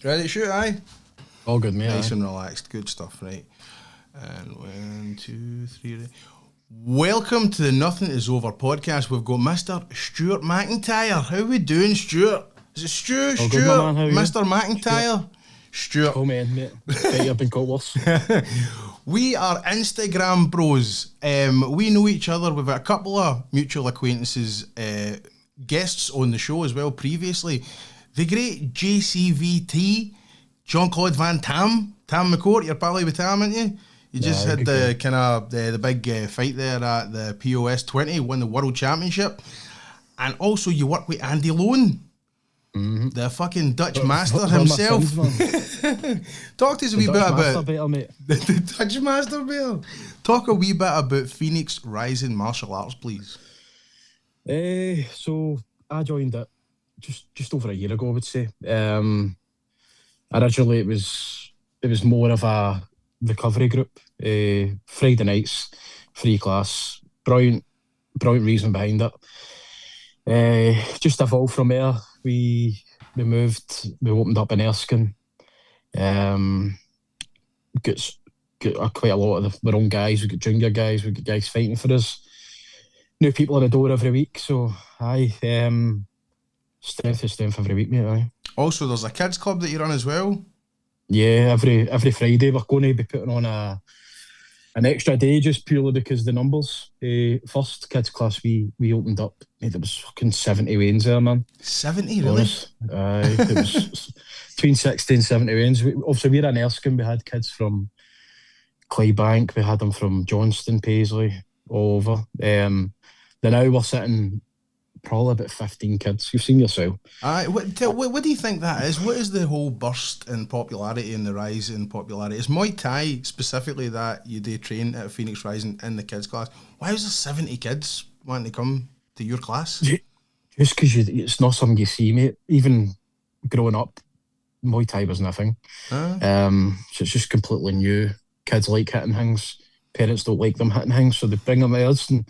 Ready to shoot, aye? All good, mate. Nice and relaxed. Good stuff, right? And 1, 2, 3. Welcome to the Nothing Is Over podcast. We've got Mr. Stuart McIntyre. How we doing, Stuart? Is it Stu? All Stuart? good, my man. How are you? Mr. McIntyre? Stuart. Oh, man, mate. I've been caught worse. We are Instagram bros. We know each other. We've got a couple of mutual acquaintances, guests on the show as well previously. The great JCVT, Jean-Claude Van Tam McCourt. You're probably with Tam, aren't you? You just had the kind of the big fight there at the POS 20, won the World Championship. And also you work with Andy Lohan, the fucking Dutch master himself. Talk to us a wee bit about the Dutch master bear. Talk a wee bit about Phoenix Rising Martial Arts, please. So I joined it just over a year ago, I would say. Originally it was more of a recovery group. Friday nights, free class, brilliant reason behind it. Just evolved from there. We opened up in Erskine. Got quite a lot of our own guys. We got junior guys. We got guys fighting for us. New people in the door every week. So strength to strength every week, mate. Aye. Also, there's a kids club that you run as well. Yeah, every Friday we're going to be putting on an extra day just purely because the numbers. First kids class we opened up, mate, there was fucking 70 weigh-ins there, man. 70, really? It was between 60 and 70 weigh-ins. Obviously we're in Erskine, we had kids from Clydebank, we had them from Johnston, Paisley, all over. Then now we're sitting probably about 15 kids. You've seen yourself. What do you think that is? What is the whole burst in popularity and the rise in popularity? Is Muay Thai specifically that you do train at Phoenix Rising in the kids class? Why was there 70 kids wanting to come to your class? Just because it's not something you see, mate. Even growing up, Muay Thai was nothing. So it's just completely new. Kids like hitting things. Parents don't like them hitting things, so they bring them to us and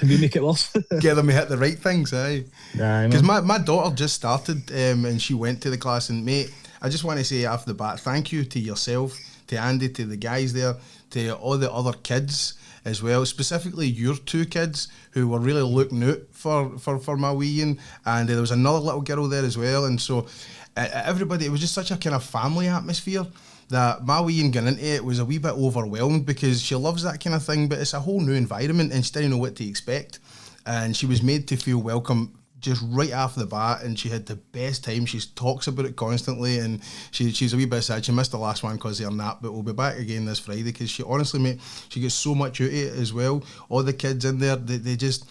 we make it worse. Get them to hit the right things, aye. Because my daughter just started and she went to the class, and mate, I just want to say off the bat, thank you to yourself, to Andy, to the guys there, to all the other kids as well, specifically your two kids who were really looking out for my weeing, and there was another little girl there as well, and so everybody, it was just such a kind of family atmosphere that my weeing getting into it was a wee bit overwhelmed because she loves that kind of thing, but it's a whole new environment and she didn't know what to expect, and she was made to feel welcome just right off the bat, and she had the best time. She talks about it constantly, and she's a wee bit sad. She missed the last one because of her nap, but we'll be back again this Friday because she honestly, mate, she gets so much out of it as well. All the kids in there, they just,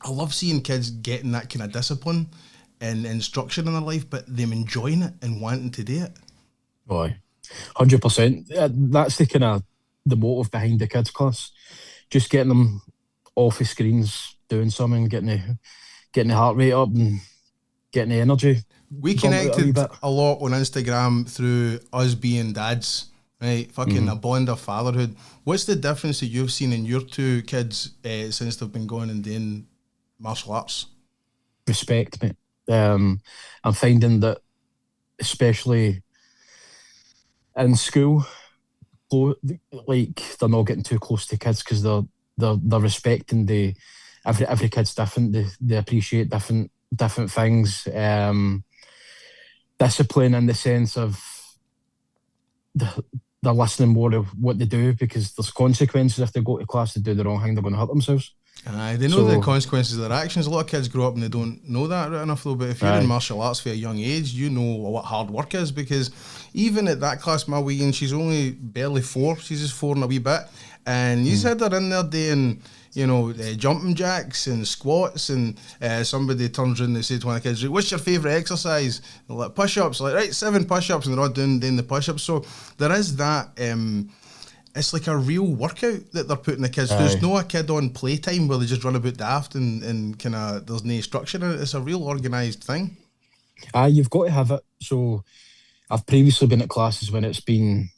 I love seeing kids getting that kind of discipline and structure in their life, but them enjoying it and wanting to do it. Boy, 100%. That's the kind of the motive behind the kids class. Just getting them off the screens, doing something, getting the heart rate up and getting the energy. We connected a lot on Instagram through us being dads, right? Fucking a bond of fatherhood. What's the difference that you've seen in your two kids since they've been going and doing martial arts? Respect, mate. I'm finding that, especially in school, like they're not getting too close to kids because they're respecting every kid's different. They appreciate different things. Discipline in the sense of they're listening more to what they do because there's consequences if they go to class to do the wrong thing. They're going to hurt themselves. They know the consequences of their actions. A lot of kids grow up and they don't know that right enough though, but if you're in martial arts for a young age, you know what hard work is, because even at that class, my wee, and she's only barely 4, she's just 4 and a wee bit, and you had her in there doing, jumping jacks and squats, and somebody turns around and they say to one of the kids, what's your favourite exercise? They're like, push-ups. Like, right, 7 push-ups, and they're all doing the push-ups. So there is that, it's like a real workout that they're putting the kids through. There's no a kid on playtime where they just run about daft and kind of, there's no structure in it. It's a real organised thing. You've got to have it. So I've previously been at classes when it's been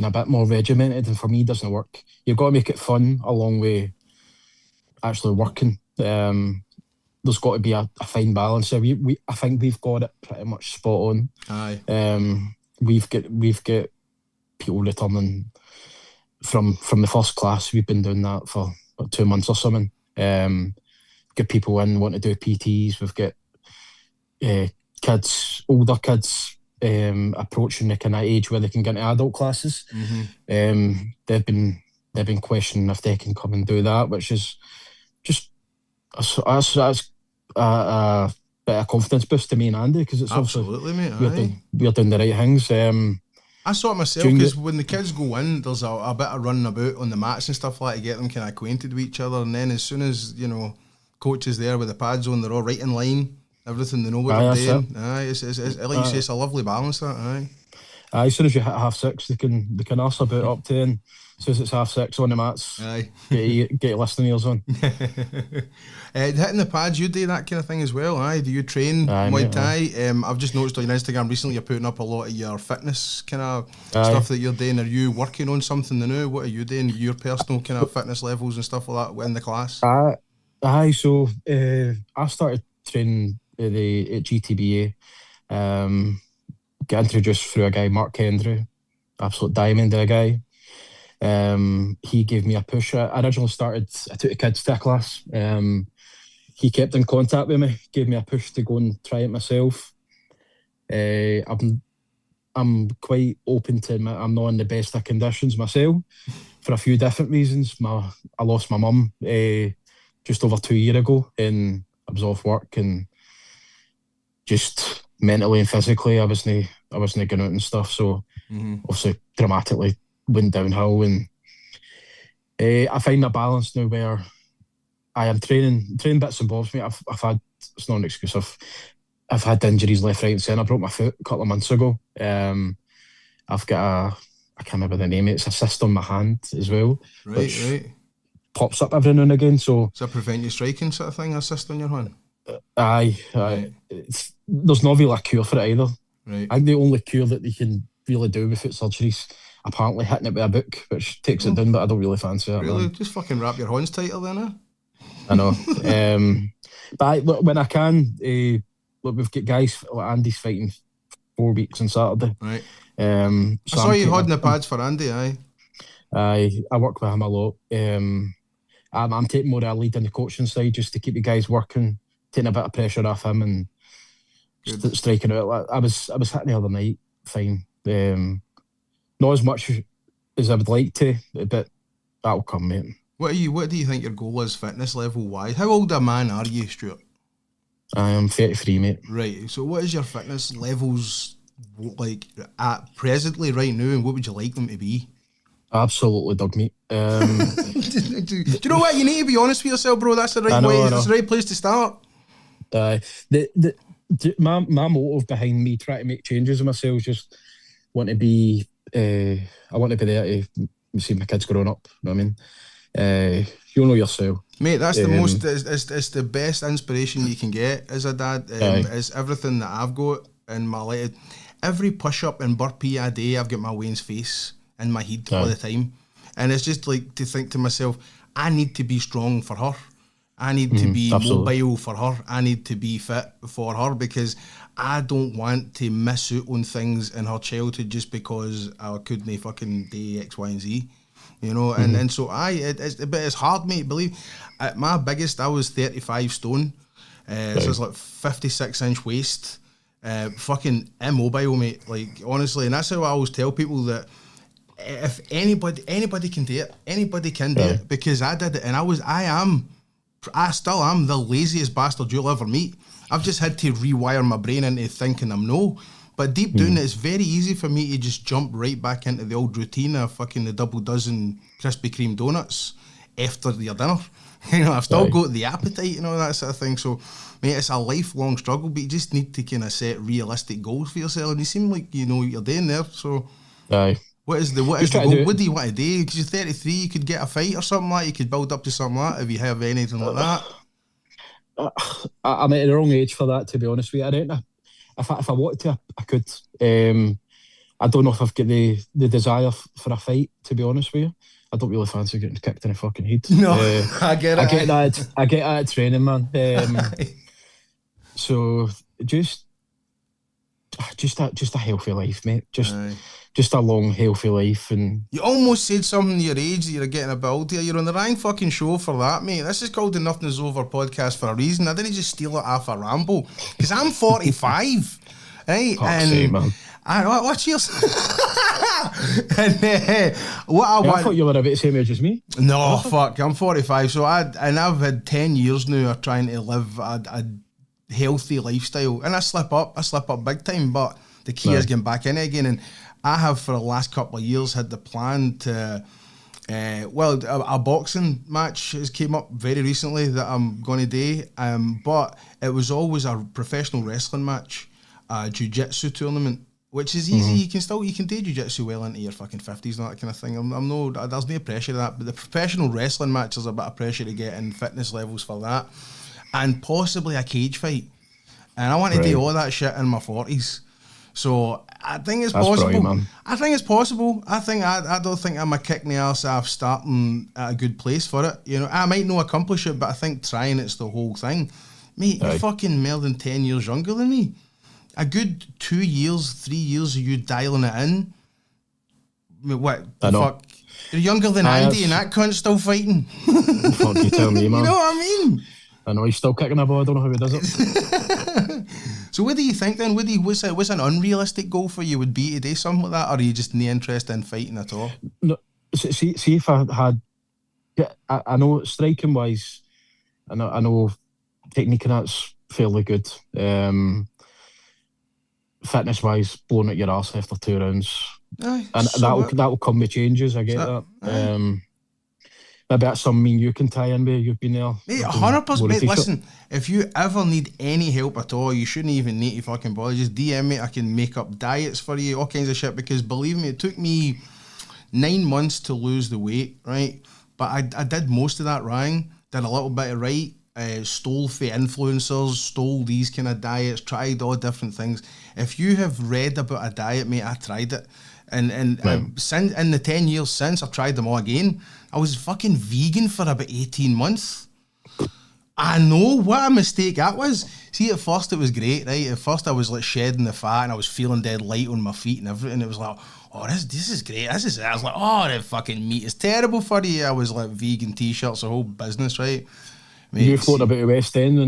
a bit more regimented, and for me it doesn't work. You've got to make it fun along with actually working. there's got to be a fine balance there. I think we've got it pretty much spot on. Aye. We've got people returning from the first class. We've been doing that for about 2 months or something. Get people in want to do PTs. We've got older kids approaching the kind of age where they can get into adult classes. They've been questioning if they can come and do that, which is just that's a bit of confidence boost to me and Andy, because it's absolutely, mate. We're doing the right things. I saw it myself, because when the kids go in, there's a bit of running about on the mats and stuff like that to get them kind of acquainted with each other, and then as soon as, you know, coach is there with the pads on, they're all right in line, everything, they know what they're doing. It's like you say, it's a lovely balance, that. As soon as you hit 6:30, they can ask about up to, and as soon as it's 6:30 on the mats, get your listening ears on. Hitting the pads, you do that kind of thing as well, Do you train Muay Thai? I've just noticed on your Instagram recently you're putting up a lot of your fitness kind of stuff that you're doing. Are you working on something new? What are you doing? Your personal kind of fitness levels and stuff like that in the class? So I started training at GTBA. Got introduced through a guy, Mark Kendrew, absolute diamond of a guy. He gave me a push. I originally I took the kids to a class. He kept in contact with me, gave me a push to go and try it myself. I'm quite open to admit I'm not in the best of conditions myself for a few different reasons. I lost my mum just over 2 years ago, and I was off work, and just mentally and physically I wasn't going out and stuff, so obviously dramatically went downhill, and I find a balance now where I am training bits and bobs, mate. I've had, it's not an excuse, I've had injuries left, right and centre. I broke my foot a couple of months ago. I've got I can't remember the name, it's a cyst on my hand as well, which pops up every now and again. So does that prevent you striking sort of thing, a cyst on your hand? Aye. There's not really a cure for it either. Right. I think the only cure that they can really do with foot surgeries, apparently hitting it with a book, which takes it down, but I don't really fancy that. Really? Man. Just fucking wrap your horns tighter then, I know. But when I can, look, we've got guys, like Andy's fighting 4 weeks on Saturday. Right. So I saw you holding the pads for Andy, I work with him a lot. I'm taking more of a lead on the coaching side, just to keep the guys working, taking a bit of pressure off him, and striking out. I was hitting the other night, fine. Not as much as I would like to, but that'll come, mate. What do you think your goal is, fitness level wise? How old a man are you, Stuart? I am 33, mate. Right. So what is your fitness levels like at presently right now, and what would you like them to be? Absolutely dog meat. Do you know what? You need to be honest with yourself, bro. That's the right way. That's the right place to start. My motive behind me trying to make changes in myself is just want to be. I want to be there to see my kids growing up. You know what I mean? You'll know yourself, mate. That's the most. It's the best inspiration you can get as a dad. It's everything that I've got in my life. Every push up and burpee a day, I've got my Wayne's face in my head all the time, and it's just like to think to myself, I need to be strong for her. I need to be mobile for her. I need to be fit for her, because I don't want to miss out on things in her childhood just because I couldn't fucking do X, Y, and Z. You know, and so but it's hard, mate. Believe at my biggest, I was 35 stone. So it's like 56-inch waist. Fucking immobile, mate. Like, honestly, and that's how I always tell people that if anybody can do it, anybody can do it, because I did it, and I still am the laziest bastard you'll ever meet. I've just had to rewire my brain into thinking I'm no. But deep down, it's very easy for me to just jump right back into the old routine of fucking the double dozen Krispy Kreme donuts after your dinner. You know, I've still got the appetite and all that sort of thing. So, mate, it's a lifelong struggle, but you just need to kind of set realistic goals for yourself. And you seem like you know what you're doing there. So, what is the goal? What do you want to do? Because you're 33, you could get a fight or something like that. You could build up to something like that if you have anything like that. I'm at the wrong age for that, to be honest with you. I don't know. If I wanted to, I could. I don't know if I've got the desire for a fight, to be honest with you. I don't really fancy getting kicked in the fucking head. No, I get it. I get that at training, man. So just a healthy life, mate. Just a long, healthy life. And you almost said something your age that you're getting a build here. You're on the wrong fucking show for that, mate. This is called the Nothing Is Over podcast for a reason. I didn't just steal it off a Rambo. Because I'm 45, right? Fuck's sake, man. What's yours? And what I thought you were about the same age as me. No, fuck. I'm 45. So I've had 10 years now of trying to live a healthy lifestyle. And I slip up big time. But the key is getting back in it again. And I have, for the last couple of years, had the plan to, a boxing match has came up very recently that I'm going to do, but it was always a professional wrestling match, a jiu-jitsu tournament, which is easy. You can do jiu-jitsu well into your fucking 50s and that kind of thing. There's no pressure to that, but the professional wrestling match, there's a bit of pressure to get in fitness levels for that, and possibly a cage fight. And I want to do all that shit in my 40s. So I think it's possible. Man. I think it's possible. I don't think I'm a kick in the arse off starting at a good place for it. You know, I might not accomplish it, but I think trying it's the whole thing. Mate, you're fucking more than 10 years younger than me. A good 2 years, 3 years of you dialing it in. I mean, what the fuck? You're younger than Andy and that cunt's still fighting. Fuck you tell me, man. You know what I mean? I know he's still kicking a ball. I don't know how he does it. So what do you think then? What's an unrealistic goal for you would be to do something like that, or are you just no interested in fighting at all? No, see if I had, I know striking wise, I know technique and that's fairly good. Fitness wise, blowing at your arse after 2 rounds, and that will come with changes. I get that. Maybe that's something you can tie in with. You've been there. Mate, 100%. Mate, listen, if you ever need any help at all, you shouldn't even need to fucking bother. Just DM me. I can make up diets for you, all kinds of shit. Because believe me, it took me 9 months to lose the weight, right? But I did most of that wrong. Did a little bit of right. Stole for influencers, stole these kind of diets, tried all different things. If you have read about a diet, mate, I tried it. And since in the 10 years since, I've tried them all again. I was fucking vegan for about 18 months. I know what a mistake that was. See, at first it was great, right? At first I was like shedding the fat and I was feeling dead light on my feet and everything. It was like, oh, this is great. I was like, oh, the fucking meat is terrible for you. I was like vegan t-shirts, the whole business, right? Mate, you floating about the West End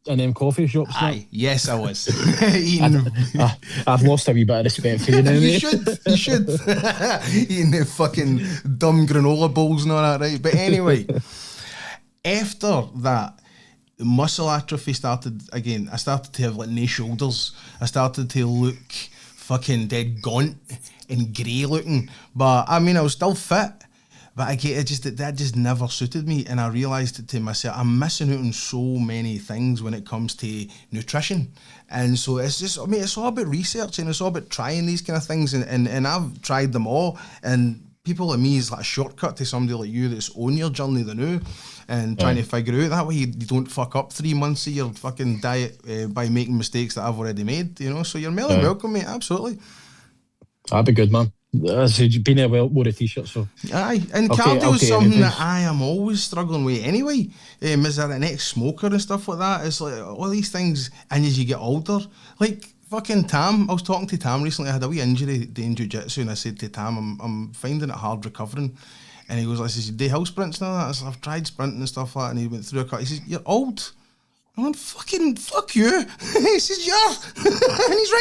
in them coffee shops? Aye, yes, I was. I've lost a wee bit of respect for you now, mate. You should. Eating the fucking dumb granola bowls and all that, right? But anyway, after that, muscle atrophy started again. I started to have like no shoulders. I started to look fucking dead gaunt and grey looking. But I mean, I was still fit. But that just never suited me, and I realised to myself, I'm missing out on so many things when it comes to nutrition. And so it's just, I mean, it's all about research and it's all about trying these kind of things, and I've tried them all, and people like me is like a shortcut to somebody like you that's on your journey the new and trying to figure out that way you don't fuck up 3 months of your fucking diet by making mistakes that I've already made, you know. So you're more than welcome, mate, absolutely. That'd be good, man. I said you've been there, wore a t-shirt, so aye, and cardio is something that I am always struggling with anyway. As an ex-smoker and stuff like that, it's like all these things, and as you get older, like fucking Tam, I was talking to Tam recently. I had a wee injury doing jiu-jitsu, and I said to Tam, I'm finding it hard recovering. And he goes, I says, you do hill sprints and all that? I said, I've tried sprinting and stuff like that, and he went through a cut. He says, you're old. I went, fucking fuck you. He says, yeah. And he's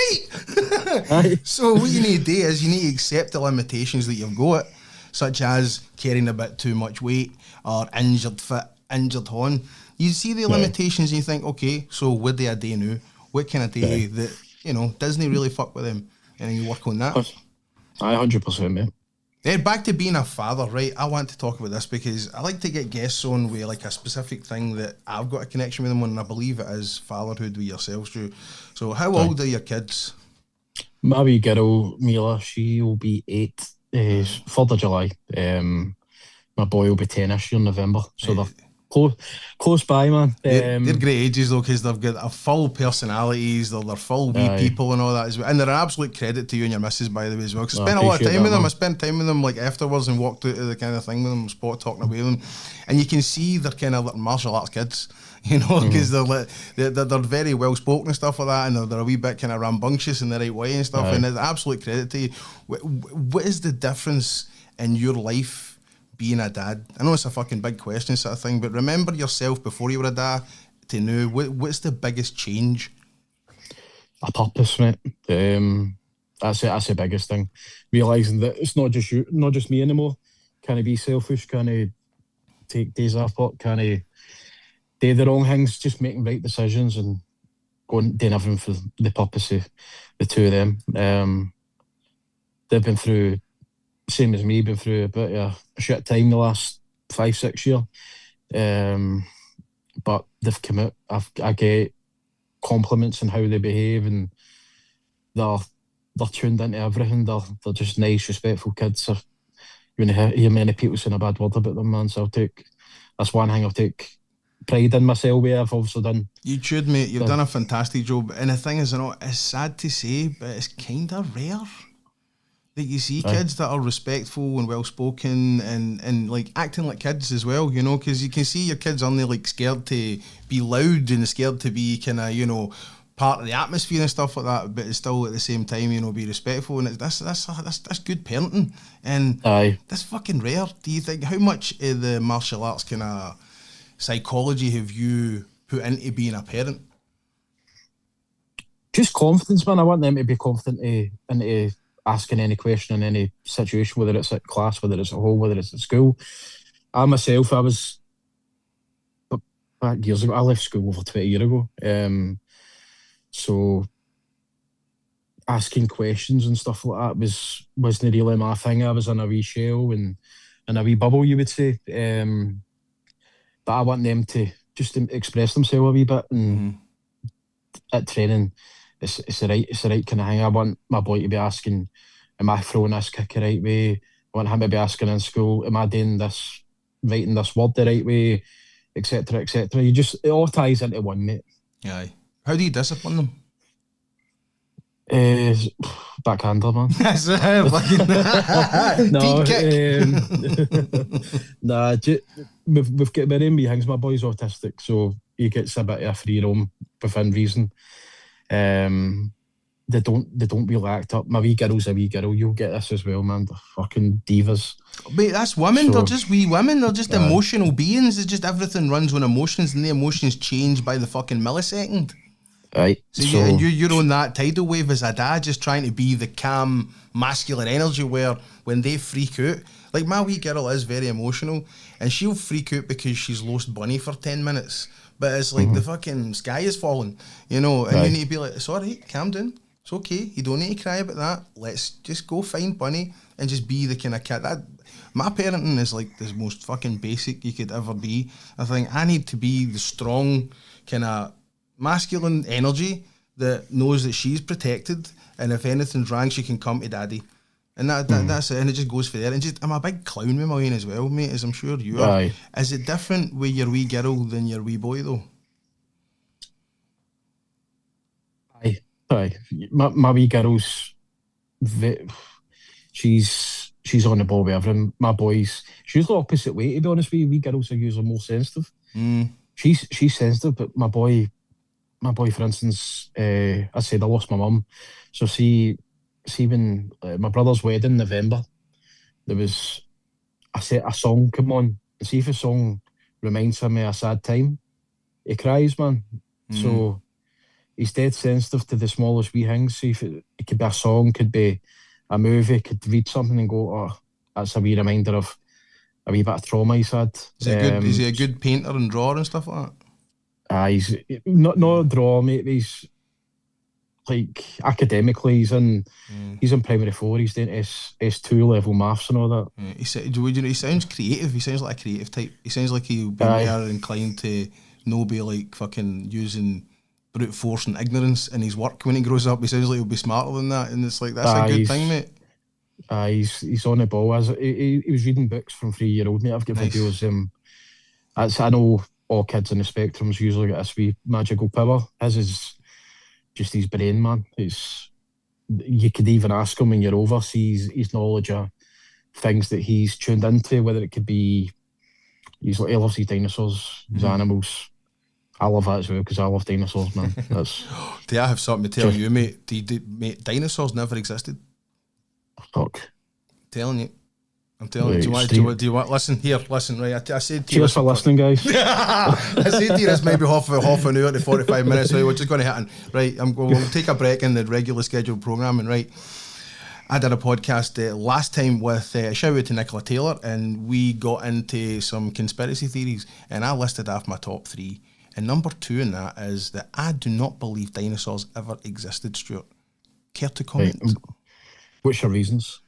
right. So what you need to do is you need to accept the limitations that you've got, such as carrying a bit too much weight or injured fit, injured horn. You see the limitations and you think, okay, so what do I do now? What can I do that, you know, doesn't really fuck with them? And then you work on that. Aye, 100%, mate. Back to being a father, right? I want to talk about this because I like to get guests on with like a specific thing that I've got a connection with them on, and I believe it is fatherhood with yourselves, Drew. So how old are your kids? My wee girl, Mila, she will be 8, 3rd of July. My boy will be 10-ish in November, so they're close by, man. They're great ages though, because they've got a full personalities, they're full wee people and all that as well. And they're an absolute credit to you and your missus, by the way, as well. Because I spent a lot of time with them. I spent time with them like afterwards and walked out of the kind of thing with them, spot talking away with them, and you can see they're kind of like martial arts kids. You know, because they're very well spoken and stuff like that, and they're a wee bit kind of rambunctious in the right way and stuff. And it's absolute credit to you. What is the difference in your life being a dad? I know it's a fucking big question sort of thing, but remember yourself before you were a dad to know what's the biggest change? A purpose, mate. That's it. That's the biggest thing. Realising that it's not just you, not just me anymore. Can I be selfish? Can I take days off work? Can I do the wrong things? Just making right decisions and going doing everything for the purpose of the two of them. They've been through, same as me, been through a bit of a shit time the last 5-6 years. But they've come out. I get compliments on how they behave, and they're tuned into everything. They're just nice, respectful kids. You wouldn't hear many people saying a bad word about them, man. So that's one thing I'll take pride in myself where I've obviously done. You should, mate. You've done a fantastic job. And the thing is, you know, it's sad to say, but it's kind of rare that you see kids that are respectful and well spoken and like acting like kids as well, you know, because you can see your kids only like scared to be loud and scared to be kind of, you know, part of the atmosphere and stuff like that, but it's still at the same time, you know, be respectful. And that's good parenting. And that's fucking rare. Do you think, how much of the martial arts kind of psychology have you put into being a parent? Just confidence, man. I want them to be confident into asking any question in any situation, whether it's at class, whether it's at home, whether it's at school. I myself, back years ago, I left school over 20 years ago. So asking questions and stuff like that wasn't really my thing. I was in a wee shell and in a wee bubble, you would say. But I want them to just express themselves a wee bit, and at training, it's the right kind of thing. I want my boy to be asking, am I throwing this kick the right way? I want him to be asking in school, am I doing this, writing this word the right way, etc., etc. It all ties into one, mate. Aye. How do you discipline them? Backhander, man. That's no, we've got Miriam Hangs. My boy's autistic, so he gets a bit of a free roam within reason. They don't really act up. My wee girl's a wee girl. You'll get this as well, man. They're fucking divas. Mate, that's women. They're just wee women. They're just emotional beings. It's just everything runs on emotions, and the emotions change by the fucking millisecond. Right. So you're on that tidal wave as a dad, just trying to be the calm, masculine energy where when they freak out, like my wee girl is very emotional and she'll freak out because she's lost Bunny for 10 minutes. But it's like the fucking sky is falling, you know, and you need to be like, it's all right, calm down. It's okay. You don't need to cry about that. Let's just go find Bunny and just be the kind of kid. My parenting is like the most fucking basic you could ever be. I think I need to be the strong kind of masculine energy that knows that she's protected, and if anything's wrong, she can come to daddy, and that's it. And it just goes for there. And just I'm a big clown with mine as well, mate, as I'm sure you are. Aye. Is it different with your wee girl than your wee boy though? Aye. My wee girl's she's on the ball with everything. My boys, she's the opposite way, to be honest with you. Wee girls are usually more sensitive. She's sensitive, but my boy, for instance, I said I lost my mum. So see when my brother's wedding in November, there was a song come on. And see if a song reminds him of a sad time, he cries, man. So he's dead sensitive to the smallest wee things. See if it could be a song, could be a movie, could read something and go, oh, that's a wee reminder of a wee bit of trauma he's had. Is he a good painter and drawer and stuff like that? He's not a drawer, mate. He's like academically, he's in primary 4. He's doing S2 level maths and all that. He sounds creative. He sounds like a creative type. He sounds like he'll be more inclined to no be like fucking using brute force and ignorance in his work when he grows up. He sounds like he'll be smarter than that, and it's like that's a good thing, mate. He's on the ball. He was reading books from 3-year-old, mate. I've got videos I know all kids on the spectrums usually get this wee magical power. His is just his brain, man. You could even ask him when you're over, see his knowledge of things that he's tuned into, whether it could be he loves his dinosaurs, his animals. I love that as well because I love dinosaurs, man. That's Do I have something to tell you, mate? Mate, dinosaurs never existed. fuck. I'm telling you. Do you want? Listen, right? I said to you. Cheers for listening, guys. I said to you, this might be half an hour to 45 minutes. Right, we're just going to hit in. Right, we'll take a break in the regular scheduled programming. Right, I did a podcast last time with a shout out to Nicola Taylor, and we got into some conspiracy theories, and I listed off my top 3. And number 2 in that is that I do not believe dinosaurs ever existed. Stuart, care to comment? Right. What's your reasons?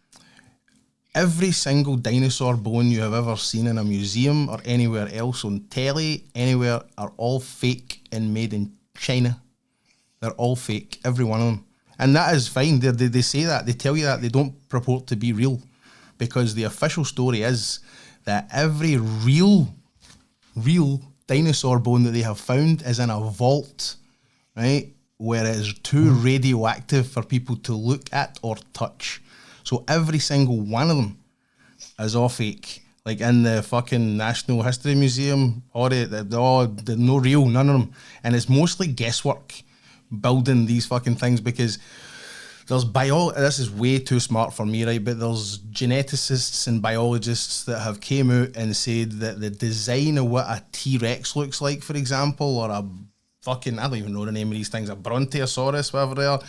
Every single dinosaur bone you have ever seen in a museum or anywhere else on telly, anywhere, are all fake and made in China. They're all fake, every one of them. And that is fine. They say that. They tell you that. They don't purport to be real. Because the official story is that every real dinosaur bone that they have found is in a vault, right? Where it is too radioactive for people to look at or touch. So every single one of them is all fake. Like in the fucking National History Museum, they're no real, none of them. And it's mostly guesswork building these fucking things because there's this is way too smart for me, right? But there's geneticists and biologists that have came out and said that the design of what a T-Rex looks like, for example, or a fucking, I don't even know the name of these things, a Brontosaurus, whatever they are,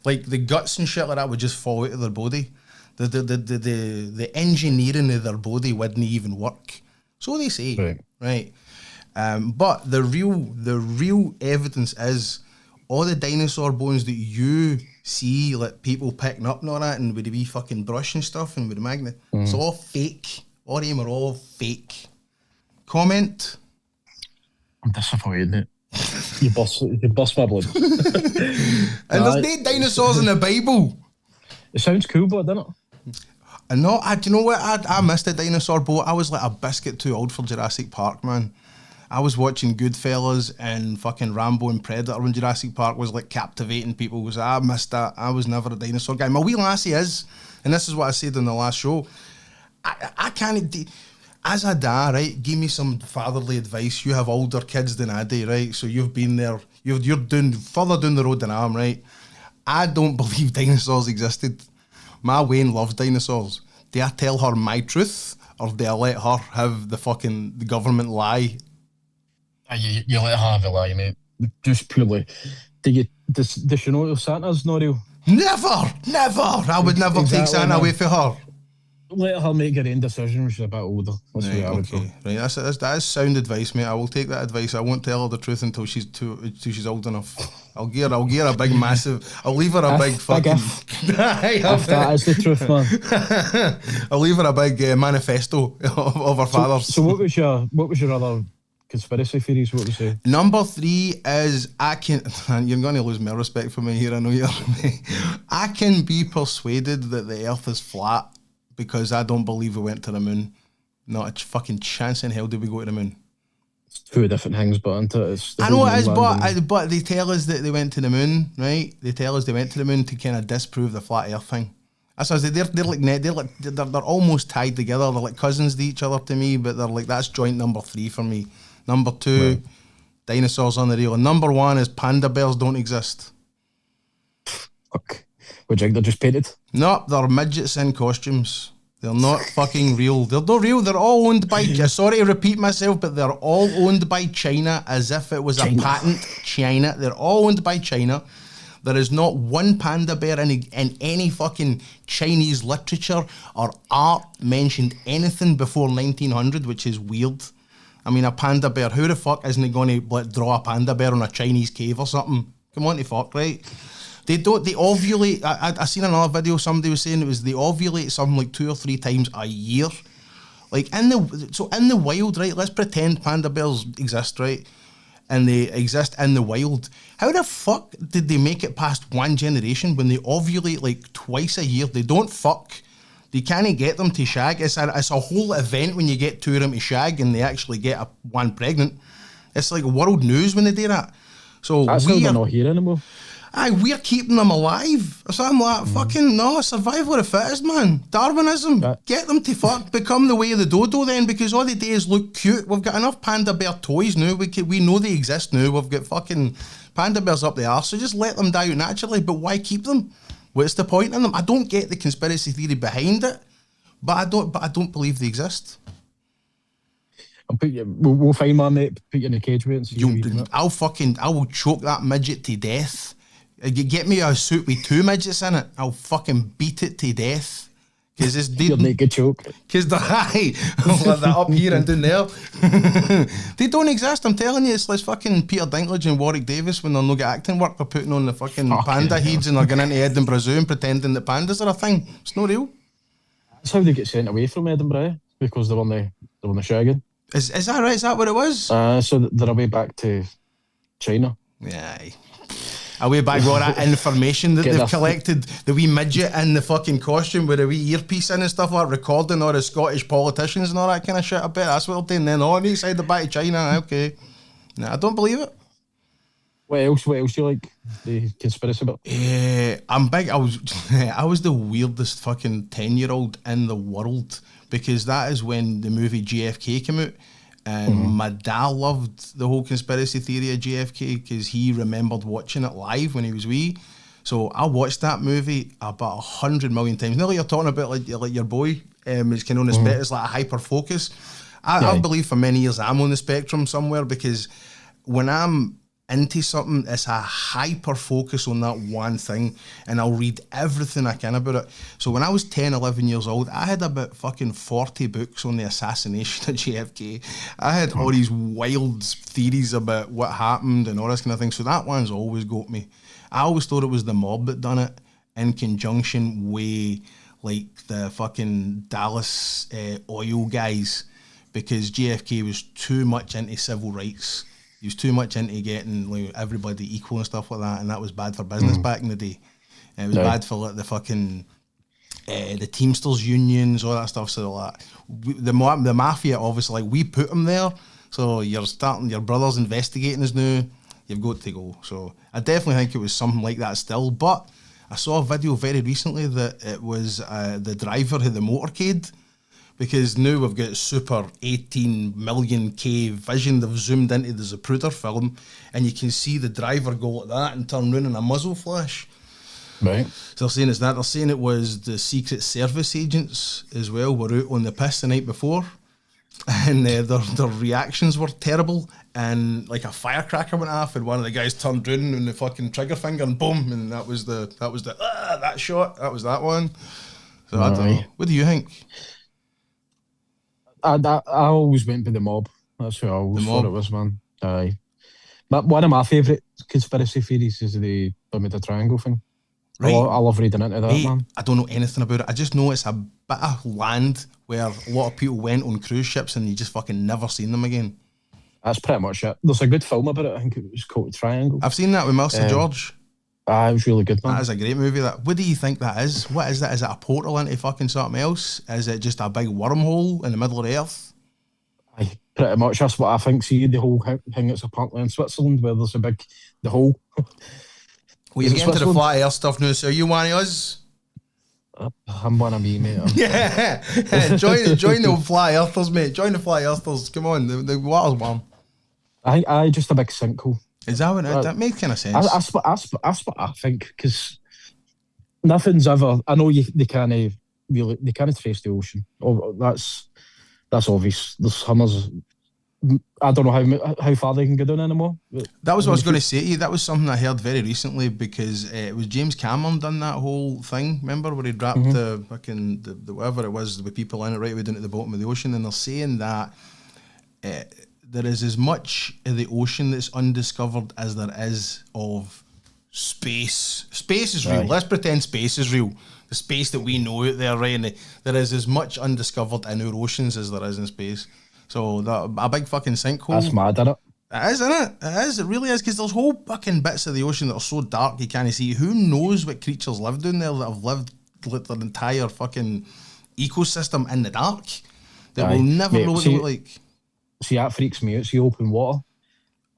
like the guts and shit like that would just fall out of their body. The engineering of their body wouldn't even work. So they say, right? But the real evidence is all the dinosaur bones that you see, like people picking up and all that, and with the wee fucking brush and stuff, and with the magnet, it's all fake. All of them are all fake. Comment? I'm disappointed, mate. You bust my blood. And there's no dinosaurs in the Bible. It sounds cool, but doesn't it? And no, do you know what? I missed a dinosaur boat. I was like a biscuit too old for Jurassic Park, man. I was watching Goodfellas and fucking Rambo and Predator when Jurassic Park was like captivating people. I missed that. I was never a dinosaur guy. My wee lassie is, and this is what I said in the last show. I can't. As a dad, right, give me some fatherly advice. You have older kids than I do, right? So you've been there. You're doing further down the road than I am, right? I don't believe dinosaurs existed. My Wayne loves dinosaurs. Do I tell her my truth, or do I let her have the government lie? You let her have a lie, mate. Just purely. Does she know Santa's not real? Never. I would never take Santa away from her. Let her make her own decision when she's a bit older. That's right, I would okay. Right, that is sound advice, mate. I will take that advice. I won't tell her the truth until she's old enough. I'll give her a big massive. I'll leave her a big fucking. If that is the truth, man. I'll leave her a big manifesto of her father's. So what was your other conspiracy theories? What was it? Number 3 is you're going to lose my respect for me here. I know you're. I can be persuaded that the Earth is flat. Because I don't believe we went to the moon. Not a fucking chance in hell did we go to the moon. It's two different things, but I know it is, but they tell us that they went to the moon, right? They tell us they went to the moon to kind of disprove the flat Earth thing. That's what they're almost tied together. They're like cousins to each other to me, but they're like that's joint number 3 for me. Number 2, dinosaurs on the real, and number 1 is panda bears don't exist. Fuck. Would you think they're just painted? No, they're midgets in costumes. They're not fucking real. They're not real. They're all owned by... Sorry to repeat myself, but they're all owned by China as if it was a patent. China. They're all owned by China. There is not one panda bear in any fucking Chinese literature or art mentioned anything before 1900, which is weird. I mean, a panda bear, who the fuck isn't going to draw a panda bear on a Chinese cave or something? Come on to fuck, right? They ovulate. I seen another video, somebody was saying they ovulate something like 2 or 3 times a year. Like in the wild, right? Let's pretend panda bears exist, right? And they exist in the wild. How the fuck did they make it past one generation when they ovulate like twice a year? They don't fuck. They can't get them to shag. It's a whole event when you get two of them to shag and they actually get one pregnant. It's like world news when they do that. So That's how they're not here anymore. Aye, we're keeping them alive. So I'm like, fucking no, survival of the fittest, man. Darwinism. Get them to become the way of the dodo then, because all they do is look cute. We've got enough panda bear toys now. We know they exist now. We've got fucking panda bears up the arse, so just let them die out naturally. But why keep them? What's the point in them? I don't get the conspiracy theory behind it, but I don't believe they exist. We'll find my mate, put you in a cage with it. I will choke that midget to death. You get me a suit with two midgets in it, I'll fucking beat it to death. Because it's You'll make a choke. Because they're high. Like that up here and down there. They don't exist, I'm telling you. It's like fucking Peter Dinklage and Warwick Davis when they're not get acting work. They're putting on the fucking panda heads and they're going into Edinburgh Zoo and pretending that pandas are a thing. It's not real. That's how they get sent away from Edinburgh, because they won the shagging. Is that right? Is that what it was? So they're away back to China. Yeah. Away back with all that information that they've collected. The wee midget in the fucking costume with a wee earpiece in and stuff like that, recording all the Scottish politicians and all that kind of shit. I bet that's what they're doing then. On each side the back to China. Okay. No, I don't believe it. What else do you like? The conspiracy bit? I'm big. I was the weirdest fucking 10-year-old in the world, because that is when the movie JFK came out. And my dad loved the whole conspiracy theory of JFK because he remembered watching it live when he was wee. So I watched that movie about 100 million times. Now like you're talking about like your boy is kind of on the spectrum, it's like a hyper focus. I believe for many years I'm on the spectrum somewhere, because when I'm into something, it's a hyper focus on that one thing, and I'll read everything I can about it. So when I was 10, 11 years old, I had about fucking 40 books on the assassination of JFK. I had all these wild theories about what happened and all this kind of thing. So that one's always got me. I always thought it was the mob that done it in conjunction with like the fucking Dallas oil guys, because JFK was too much into civil rights. He was too much into getting like, everybody equal and stuff like that, and that was bad for business back in the day. It was bad for like the fucking the Teamsters unions, all that stuff. So like the mafia, obviously, like we put them there. So you're starting, your brother's investigating us now. You've got to go. So I definitely think it was something like that still. But I saw a video very recently that it was the driver of the motorcade. Because now we've got super 18 million K vision. They've zoomed into the Zapruder film, and you can see the driver go like that and turn round in a muzzle flash. Right. So they're saying it's that. They're saying it was the Secret Service agents as well were out on the piss the night before, and their reactions were terrible. And like a firecracker went off, and one of the guys turned round and the fucking trigger finger, and boom, and that was that shot. That was that one. So I don't know. What do you think? I always went by the mob. That's who I always thought it was, man. Aye. But one of my favourite conspiracy theories is the Bermuda Triangle thing. Right. I love reading into that, man. I don't know anything about it. I just know it's a bit of land where a lot of people went on cruise ships and you just fucking never seen them again. That's pretty much it. There's a good film about it. I think it was called Triangle. I've seen that with Melissa George. It was really good, man. That is a great movie. That. What do you think that is? What is that? Is it a portal into fucking something else? Is it just a big wormhole in the middle of the earth? Aye, pretty much. That's what I think. See, the whole thing that's apparently in Switzerland, where there's the hole. Well, you're getting to the flat earth stuff now, so are you one of us? I'm one of me, mate. Yeah. Join the flat earthers, mate. Join the flat earthers. Come on, the water's warm. I just a big sinkhole. Is that what that makes kind of sense? That's what I think, because nothing's ever. I know they can't trace the ocean. Oh, that's obvious. There's hummers. I don't know how far they can go down anymore. That was what I was going to say to you. That was something I heard very recently, because it was James Cameron done that whole thing. Remember where he dropped the fucking the whatever it was with people in it right way down to the bottom of the ocean, and they're saying that. There is as much of the ocean that's undiscovered as there is of space. Space is real. Right. Let's pretend space is real. The space that we know out there, right? And there is as much undiscovered in our oceans as there is in space. So a big fucking sinkhole. That's mad, isn't it? It is, isn't it? It is. It really is, because there's whole fucking bits of the ocean that are so dark you can't see. Who knows what creatures live down there that have lived their entire fucking ecosystem in the dark that we'll never know what they look like. See, that freaks me out. See, open water.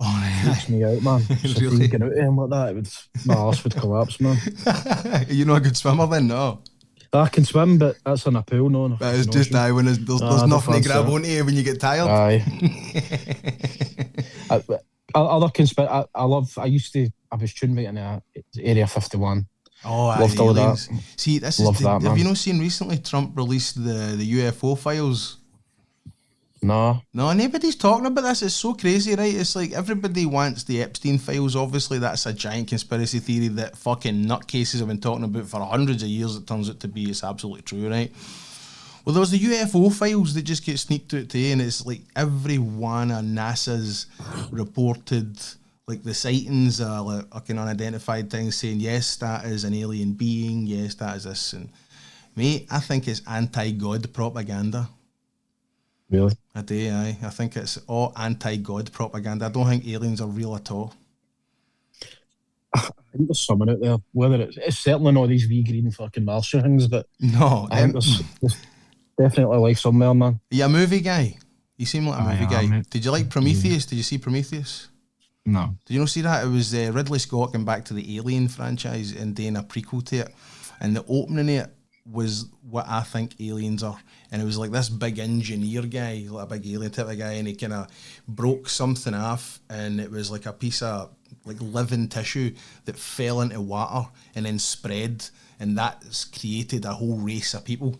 Oh, freaks me out, man. So if you get out of him like that, my arse would collapse, man. You're not a good swimmer then, no? I can swim, but that's in a pool, no. But it's just when there's nothing to grab onto you when you get tired. Aye. I was tuned right in Area 51. Oh, loved all that. See, have you not seen recently Trump released the UFO files? No, nobody's talking about this. It's so crazy, right? It's like everybody wants the Epstein files. Obviously, that's a giant conspiracy theory that fucking nutcases have been talking about for hundreds of years. It turns out to be, it's absolutely true, right? Well, there was the UFO files that just get sneaked out today, and it's like every one of NASA's reported, like the sightings, like fucking unidentified things, saying yes, that is an alien being. Yes, that is this. And mate, I think it's anti-God propaganda. Really? I do, aye. I think it's all anti-God propaganda. I don't think aliens are real at all. I think there's someone out there, whether it's certainly not these wee green fucking Martian things, but no, I think there's definitely like somewhere, man. Are you a movie guy? You seem like a movie guy. Mate. Did you like Prometheus? Did you see Prometheus? No. Did you not see that? It was Ridley Scott going back to the Alien franchise and doing a prequel to it, and the opening of it was what I think aliens are. And it was like this big engineer guy, like a big alien type of guy, and he kind of broke something off, and it was like a piece of like living tissue that fell into water and then spread, and that's created a whole race of people.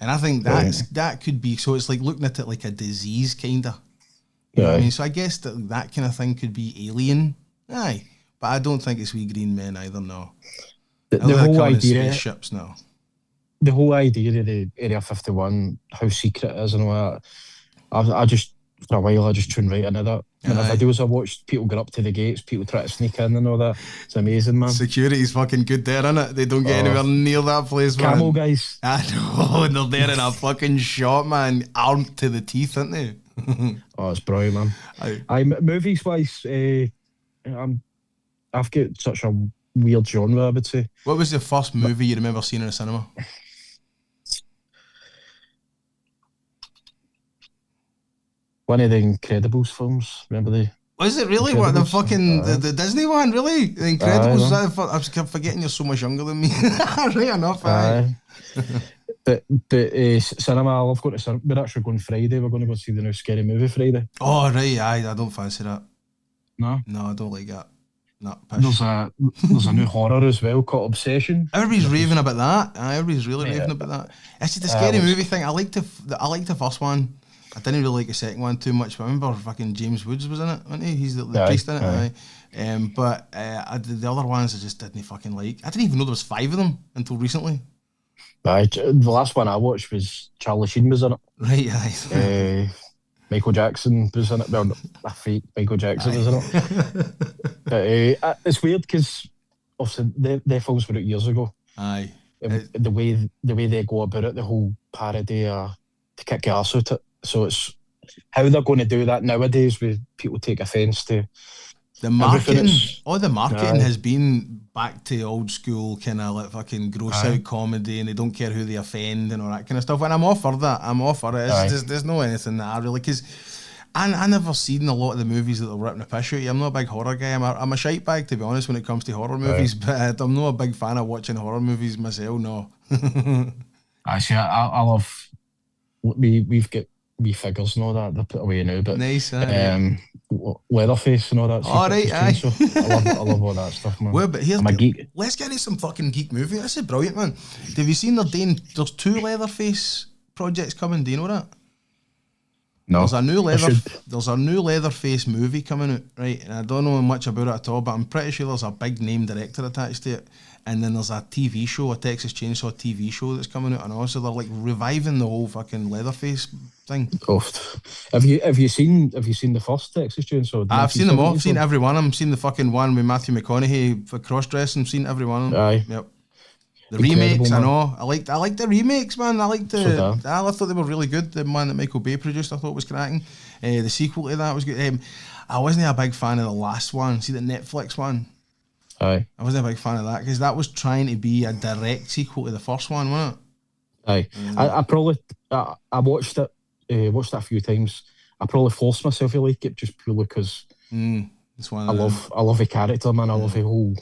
And I think that could be, so it's like looking at it like a disease kind of. You know what I mean? So I guess that kind of thing could be alien. Aye. But I don't think it's wee green men either, no. The whole idea, spaceships, no. The whole idea of the Area 51, how secret it is and all that, I just, for a while, I just tuned right into that. And the videos I watched, people get up to the gates, people try to sneak in and all that. It's amazing, man. Security's fucking good there, innit? They don't get anywhere near that place, man. Camel guys. I know, and they're there in a fucking shot, man, armed to the teeth, aren't they? Oh, it's brilliant, man. Movies-wise, I've got such a weird genre, I would say. What was the first movie you remember seeing in a cinema? One of the Incredibles films, remember the... Was it really? What, the fucking, the Disney one, really? The Incredibles? I was forgetting you're so much younger than me. Right enough, aye. But cinema, I love going to cinema. We're actually going Friday, we're going to go see the new Scary Movie Friday. Oh, right, aye, I don't fancy that. No? No, I don't like that. No, Pish. There's a new horror as well called Obsession. Everybody's raving about that. Everybody's really raving about that. It's just the Scary Movie thing. I liked the first one. I didn't really like the second one too much, but I remember fucking James Woods was in it, wasn't he? He's the priest in it. Aye. But the other ones I just didn't fucking like. I didn't even know there was 5 of them until recently. Aye, the last one I watched was Charlie Sheen was in it. Right, aye. Michael Jackson was in it. Well, a fake Michael Jackson was in it. But it's weird because obviously the films were out years ago. Aye. The way they go about it, the whole parody to kick your arse out it. So it's how they're going to do that nowadays with people take offence to the marketing. All the marketing has been back to old school kind of like fucking gross out comedy, and they don't care who they offend and all that kind of stuff. And I'm all for that. I'm all for it. There's no anything that I really, because I never seen a lot of the movies that they're ripping the piss out of. I'm not a big horror guy. I'm a shite bag, to be honest, when it comes to horror movies. But I'm not a big fan of watching horror movies myself. No. Actually, I love. We've got wee figures and all that they're put away now, but nice. Leatherface and all that. All right, aye. So I love all that stuff, man. Well, but I'm a geek. Let's get into some fucking geek movie. This is brilliant, man. Have you seen there's 2 Leatherface projects coming? Do you know that? No. There's a new Leatherface movie coming out, right? And I don't know much about it at all, but I'm pretty sure there's a big name director attached to it. And then there's a TV show, a Texas Chainsaw TV show that's coming out, and also they're like reviving the whole fucking Leatherface thing. Oh, have you seen the first Texas Chainsaw? I've seen them all. I've seen every one of them. I've seen the fucking one with Matthew McConaughey for cross-dressing. I've seen every one of them. Aye. Yep. The remakes, man. I know. I liked the remakes, man. I thought they were really good. The one that Michael Bay produced, I thought was cracking. The sequel to that was good. I wasn't a big fan of the last one. See the Netflix one? Aye. I wasn't a big fan of that because that was trying to be a direct sequel to the first one, wasn't it? Aye. I probably I watched it a few times. I probably forced myself to like it just purely because It's one of them. I love the character, man. I love the whole.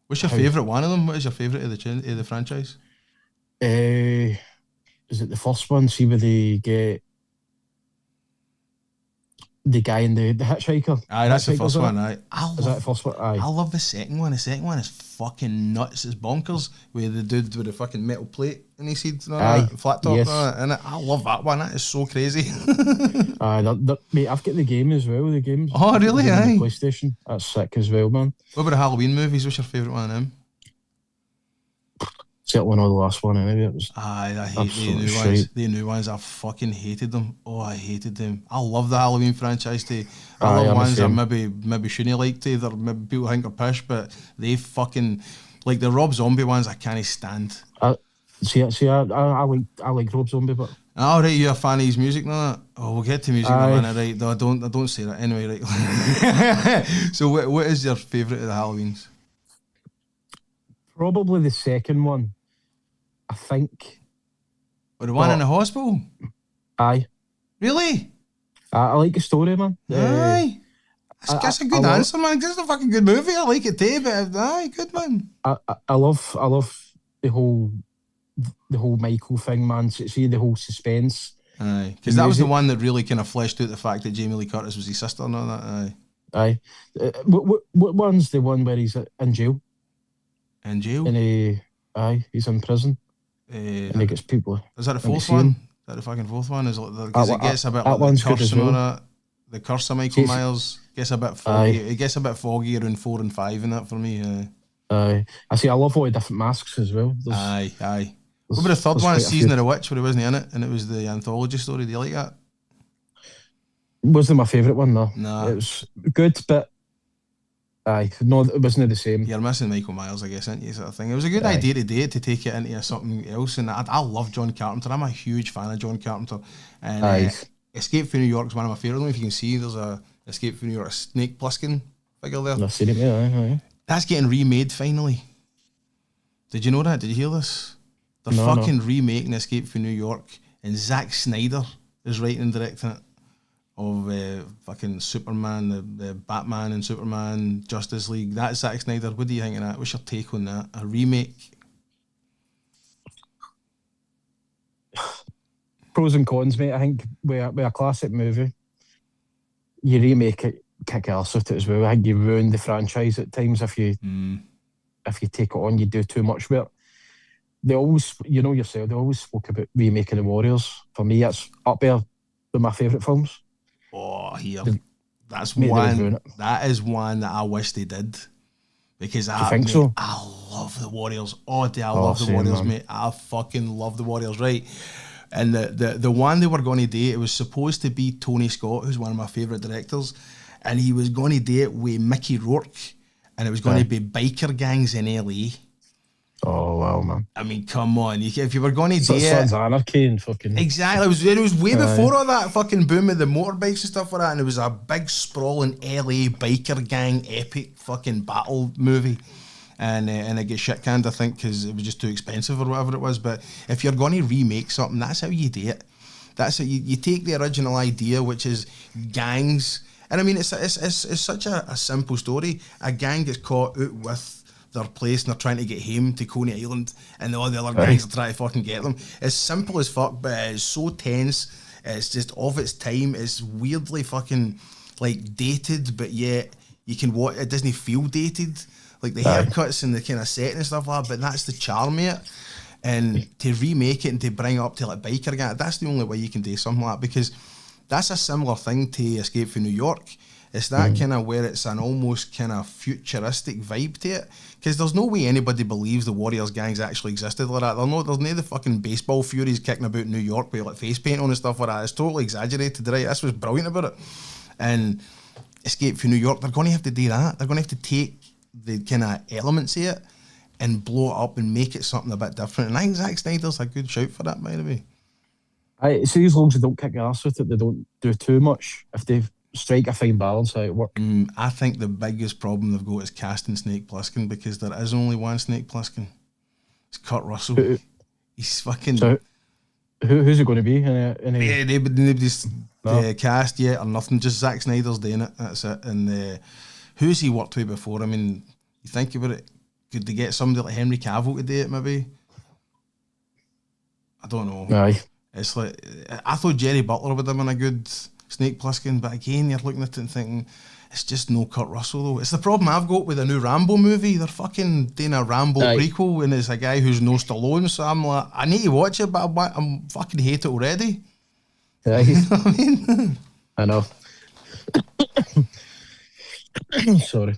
What's your favourite one of them? What is your favourite of the franchise? Is it the first one? See where they get the guy in the hitchhiker. Aye, that's the Hitchhiker's first in it? one. Aye, Is that the first one? Aye. I love the second one. The second one is fucking nuts. It's bonkers. With the dude with the fucking metal plate in his head and all Aye, that, flat top yes. and all that. And I love that one. That is so crazy. Aye, mate, I've got the game as well. The games. Oh, really? The game on Aye. the PlayStation. That's sick as well, man. What about the Halloween movies? What's your favourite one of them? Certainly not the last one. Anyway, it was. Aye, I hate the absolute new shite. ones. The new ones, I fucking hated them. Oh, I hated them. I love the Halloween franchise too. I Aye, love I'm the ones that same. maybe shouldn't like to. They're maybe people think are pish, but they fucking like the Rob Zombie ones. I can't stand. I like Rob Zombie, but All right, you're a fan of his music, no? Oh, we'll get to music in a Aye. minute, right? No, I don't say that anyway, right? So, what is your favourite of the Halloweens? probably the second one. I think. Or the one in But- the hospital? Aye. Really? I like the story, man. Aye. That's a good I love- answer, man. That's a fucking good movie. I like it too, but aye, good man. I love the whole Michael thing, man. See the whole suspense. Aye, because that was the music. one that really kind of fleshed out the fact that Jamie Lee Curtis was his sister and all that. Aye. Aye. What one's the one where he's in jail In jail. and he's in prison and he gets people. Is that the and they fourth see one? him. Is that the fucking fourth one? Is it because it gets a bit that like the one's good curse as and all well. that? The curse of Michael See, it's- Myers gets a bit foggy. Aye. It gets a bit foggy around 4 and 5 and that for me. I love all the different masks as well. Aye. What about the third there's one, quite a Season few. of the Witch, where he wasn't in it, and it was the anthology story? Do you like that? Wasn't my favourite one though. Nah. It was good, but no, it wasn't the same. You're missing Michael Myers, I guess, aren't you, sort of thing. It was a good Aye. idea to do it, to take it into something else, and I love John Carpenter. I'm a huge fan of John Carpenter, and Aye. Escape from New York is one of my favourite. I don't know if you can see, there's a Escape from New York Snake Plissken figure there. I've seen it, aye. That's getting remade finally. Did you know that? Did you hear this? They're No. fucking remaking Escape from New York, and Zack Snyder is writing and directing it. Of fucking Superman, the Batman and Superman, Justice League. That's Zack Snyder. What do you think of that? What's your take on that? A remake? Pros and cons, mate. I think with a classic movie, you remake it, kick ass with it as well. I think you ruin the franchise at times if you take it on. You do too much with it. They always, you know yourself, they always spoke about remaking the Warriors. For me, it's up there with my favourite films. Oh, here. That's Mate, they would ruin one. it. That is one that I wish they did. Because you think so? I love the Warriors. Oh, I Oh, love the same, Warriors, man. mate. I fucking love the Warriors, right? And the one they were going to do, it was supposed to be Tony Scott, who's one of my favourite directors, and he was going to do it with Mickey Rourke, and it was going to be biker gangs in LA. Oh, wow, man. I mean, come on. If you were going to do Sons it... of Anarchy and fucking... Exactly. It was way before all that fucking boom of the motorbikes and stuff like that, and it was a big, sprawling LA biker gang epic fucking battle movie. And it got shit canned, I think, because it was just too expensive or whatever it was. But if you're going to remake something, that's how you do it. That's how you take the original idea, which is gangs. And I mean, it's such a simple story. A gang gets caught out with their place and they're trying to get home to Coney Island, and all the other gangs are trying to fucking get them. It's simple as fuck, but it's so tense. It's just of its time. It's weirdly fucking like dated, but yet you can watch. It doesn't feel dated. Like the haircuts and the kind of setting and stuff like that, but that's the charm of it. And to remake it and to bring it up to like biker gang, that's the only way you can do something like that, because that's a similar thing to Escape from New York. It's that kind of where it's an almost kind of futuristic vibe to it, because there's no way anybody believes the Warriors gangs actually existed like that. There's no the fucking baseball furies kicking about New York with like face paint on and stuff like that. It's totally exaggerated, right? That's what's brilliant about it. And Escape from New York, they're going to have to do that. They're going to have to take the kind of elements of it and blow it up and make it something a bit different. And I think Zack Snyder's a good shout for that, by the way. I see, as long as they don't kick ass with it, they don't do too much. If they strike a fine balance, how it works. I think the biggest problem they've got is casting Snake Plissken, because there is only one Snake Plissken. It's Kurt Russell. He's fucking... So Who's it going to be? Nobody's No. cast yet or nothing. Just Zack Snyder's doing it. That's it. And who's he worked with before? I mean, you think about it. Could they get somebody like Henry Cavill to do it? Maybe. I don't know. Aye. It's like I thought Jerry Butler would have been a good Snake Plissken, but again, you're looking at it and thinking it's just no Kurt Russell though. It's the problem I've got with the new Rambo movie. They're fucking doing a Rambo prequel, and it's a guy who's no Stallone. So I'm like, I need to watch it, but I'm fucking hate it already. Aye. You know what I mean? I know. Sorry.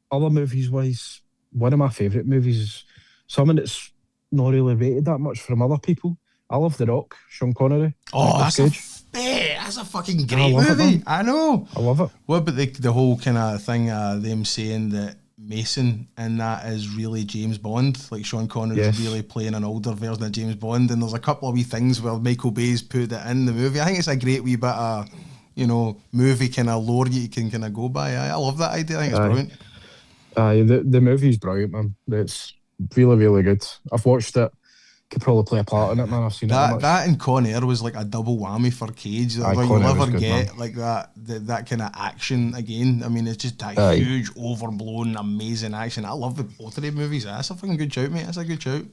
Other movies wise, one of my favourite movies is something that's not really rated that much from other people. I love The Rock, Sean Connery. Oh, that's a fucking great movie. I know. I love it. What about the whole kind of thing, them saying that Mason in that is really James Bond, like Sean Connery is really playing an older version of James Bond, and there's a couple of wee things where Michael Bay's put it in the movie. I think it's a great wee bit of, movie kind of lore you can kind of go by. I love that idea. I think it's brilliant. The movie's brilliant, man. It's really, really good. I've watched it. Could probably play a part in it, man. I've seen it. That and Con Air was like a double whammy for Cage. Like you'll never get like that kind of action again. I mean, it's just that huge, overblown, amazing action. I love both of the movies. That's a fucking good shout, mate. That's a good shout.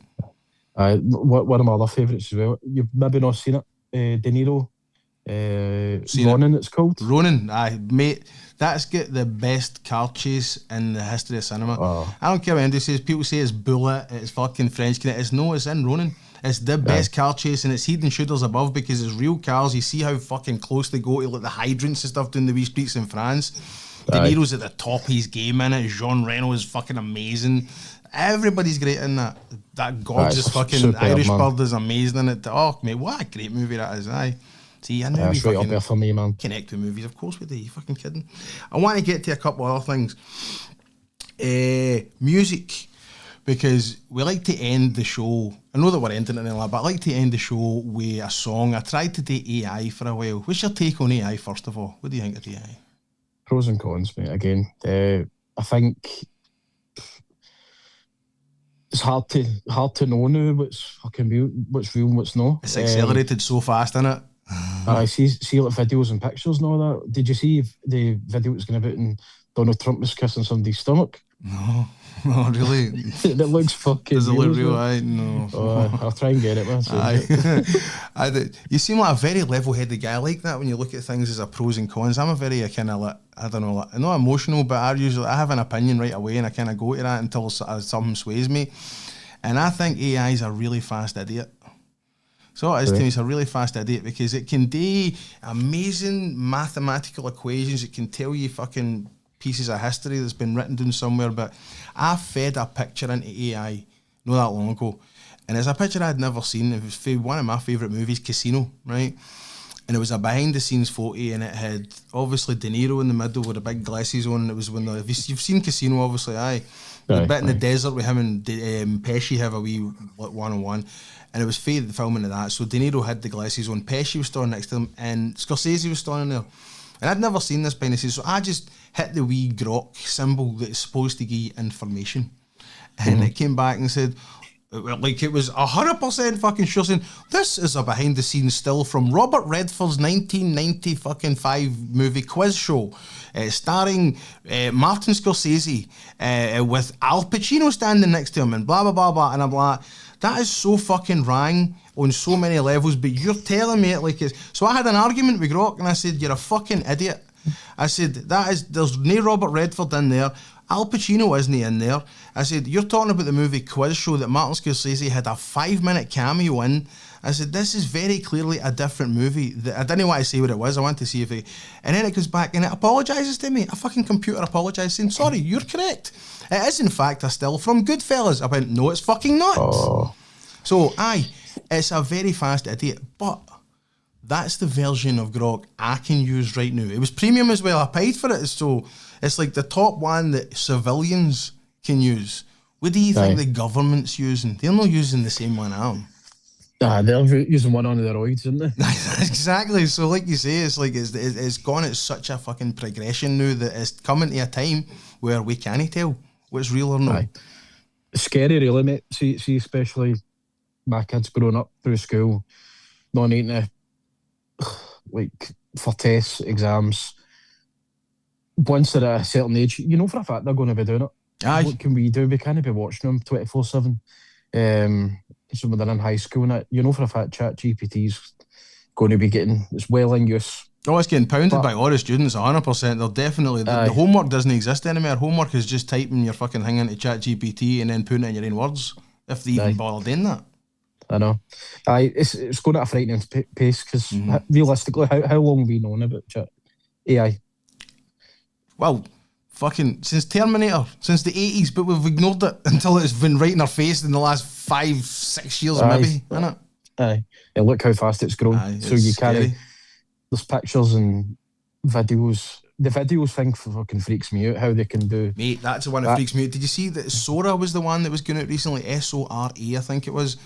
One of my other favourites as well. You've maybe not seen it. De Niro. Ronin, it's called. Ronin, mate. That's got the best car chase in the history of cinema. I don't care what anybody says. People say it's bullet, it's fucking French Canadian. It's in Ronin. It's the best car chase, and it's head and shoulders above because it's real cars. You see how fucking close they go to like the hydrants and stuff down the wee streets in France. De Niro's at the top of his game in it. Jean Reno is fucking amazing. Everybody's great in that. That gorgeous fucking Irish bird is amazing in it. Oh, mate, what a great movie that is. See, I know we right up there for me, man. Connect with movies, of course we do. You fucking kidding? I want to get to a couple of other things. Music, because we like to end the show. I know that we're ending it now, but I like to end the show with a song. I tried to do AI for a while. What's your take on AI, first of all? What do you think of AI? Pros and cons, mate. Again, I think it's hard to know now what's fucking real, what's real and what's not. It's accelerated so fast, isn't it? I see like videos and pictures and all that. Did you see the video that's going about and Donald Trump was kissing somebody's stomach? No, really. It looks fucking. Does it look real? No. I'll try and get it, man. You seem like a very level-headed guy like that when you look at things as a pros and cons. I'm a very kind of like, I don't know, like, not emotional, but I have an opinion right away, and I kind of go to that until something sways me. And I think AI is a really fast idiot. So it is to me, it's a really fast idiot because it can do amazing mathematical equations. It can tell you fucking pieces of history that's been written down somewhere. But I fed a picture into AI not that long ago, and it's a picture I'd never seen. It was one of my favourite movies, Casino, right? And it was a behind-the-scenes photo, and it had obviously De Niro in the middle with the big glasses on. And it was when you've seen Casino, obviously, the bit in the desert with him and Pesci have a wee one-on-one. And it was filming of that. So De Niro had the glasses on, Pesci was standing next to him, and Scorsese was standing there. And I'd never seen this behind the scenes, so I just hit the wee grok symbol that is supposed to give you information. And it came back and said, like it was 100% fucking sure, saying, this is a behind the scenes still from Robert Redford's 1990 fucking 5 movie quiz show, starring Martin Scorsese, with Al Pacino standing next to him, and blah, blah, blah, blah. And I'm like, that is so fucking wrong on so many levels, but you're telling me it like it's... So I had an argument with Grok, and I said, you're a fucking idiot. I said, there's no Robert Redford in there. Al Pacino isn't in there. I said, you're talking about the movie Quiz Show that Martin Scorsese had a 5-minute cameo in. I said, this is very clearly a different movie. I didn't want to say what it was. I wanted to see if it... And then it goes back and it apologises to me. A fucking computer apologised, saying, sorry, you're correct. It is, in fact, a still from Goodfellas. I went, no, it's fucking not. Oh. So, it's a very fast idiot, but that's the version of Grok I can use right now. It was premium as well. I paid for it, so it's like the top one that civilians can use. What do you think the government's using? They're not using the same one I am. They're using one on the roids, aren't they? Exactly. So like you say, it's like it's gone at such a fucking progression now that it's coming to a time where we can't tell what's real or not. It's scary, really, mate. See, especially my kids growing up through school, not needing to, like, for tests, exams. Once they're at a certain age, you know for a fact they're going to be doing it. Aye. What can we do? We can't be watching them 24/7. So when they're in high school and that, you know for a fact Chat GPT's going to be getting, it's well in use. Oh, it's getting pounded by all the students, 100%. They're definitely, the homework doesn't exist anymore. Homework is just typing your fucking thing into Chat GPT and then putting it in your own words, if they even bother doing that. I know. It's going at a frightening pace, because realistically, how long have we known about Chat AI? Well, fucking since Terminator, since the 80s, but we've ignored it until it's been right in our face in the last 5-6 years, maybe, innit? Aye. And look how fast it's grown. So you can't. There's pictures and videos. The videos thing fucking freaks me out, how they can do. Mate, that's the one that freaks me out. Did you see that Sora was the one that was going out recently? SORA, I think it was.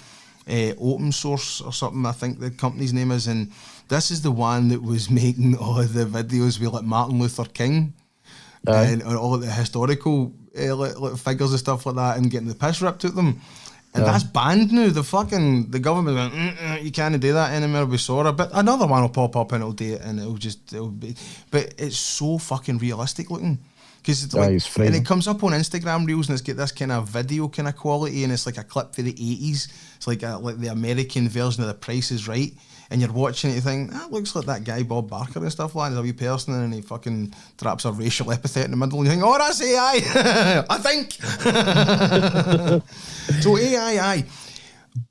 Open source or something, I think the company's name is. And this is the one that was making all the videos with like Martin Luther King and all the historical like figures and stuff like that, and getting the piss ripped at them. And that's banned now. The government went, you can't do that anymore with Sora. But another one will pop up and it'll do it, and it'll be. But it's so fucking realistic looking. Because it's like, and it comes up on Instagram Reels, and it's got this kind of video kind of quality, and it's like a clip for the 80s. It's like the American version of The Price is Right. And you're watching it, you think, that looks like that guy Bob Barker and stuff like that. He's a wee person, and he fucking drops a racial epithet in the middle, and you think, oh, that's AI. I think. So AI,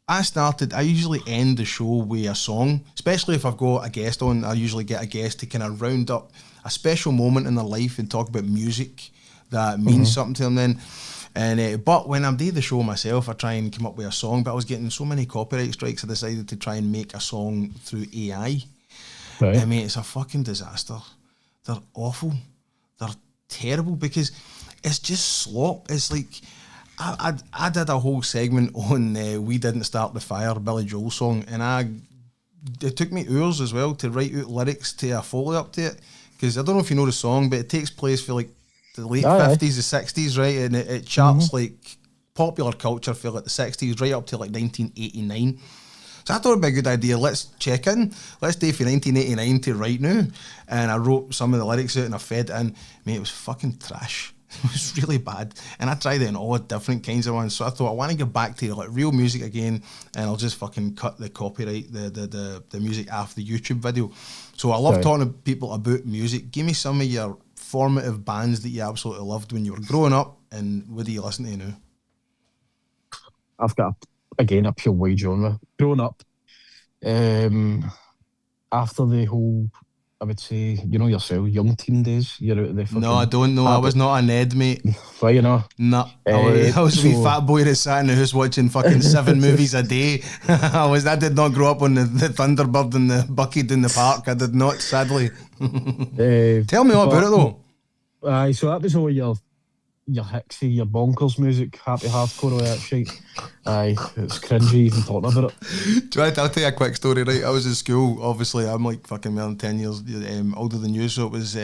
I usually end the show with a song, especially if I've got a guest on. I usually get a guest to kind of round up a special moment in their life and talk about music that means something to them then. And but when I'm doing the show myself, I try and come up with a song, but I was getting so many copyright strikes, I decided to try and make a song through AI. I mean, it's a fucking disaster. They're awful. They're terrible, because it's just slop. It's like, I did a whole segment on We Didn't Start the Fire, Billy Joel song, and it took me hours as well to write out lyrics to a foley up to it, because I don't know if you know the song, but it takes place for like the late 50s, the 60s, right? And it charts like popular culture for like the 60s right up to like 1989. So I thought it'd be a good idea. Let's check in. Let's do from 1989 to right now. And I wrote some of the lyrics out and I fed it in. Mate, it was fucking trash. It was really bad. And I tried it in all different kinds of ones. So I thought I want to get back to like real music again, and I'll just fucking cut the copyright, the music off the YouTube video. So I love talking to people about music. Give me some of your formative bands that you absolutely loved when you were growing up, and what do you listen to now? I've got, again, a pure wide genre. Growing up, after the whole, I would say, you know yourself, young teen days, you're out of the fucking... No, I don't know. I was not a Ned, mate. Well, you know. No, I was a wee fat boy that sat in the house watching fucking 7 movies a day. I did not grow up on the Thunderbird and the Bucket in the park. I did not, sadly. Tell me all about it, though. Aye, so that was all your Hixie, your bonkers music, happy hardcore, all that shit. Aye, it's cringy even talking about it. Do you want, I'll tell you a quick story, right? I was in school, obviously, I'm like fucking more than 10 years older than you, so it was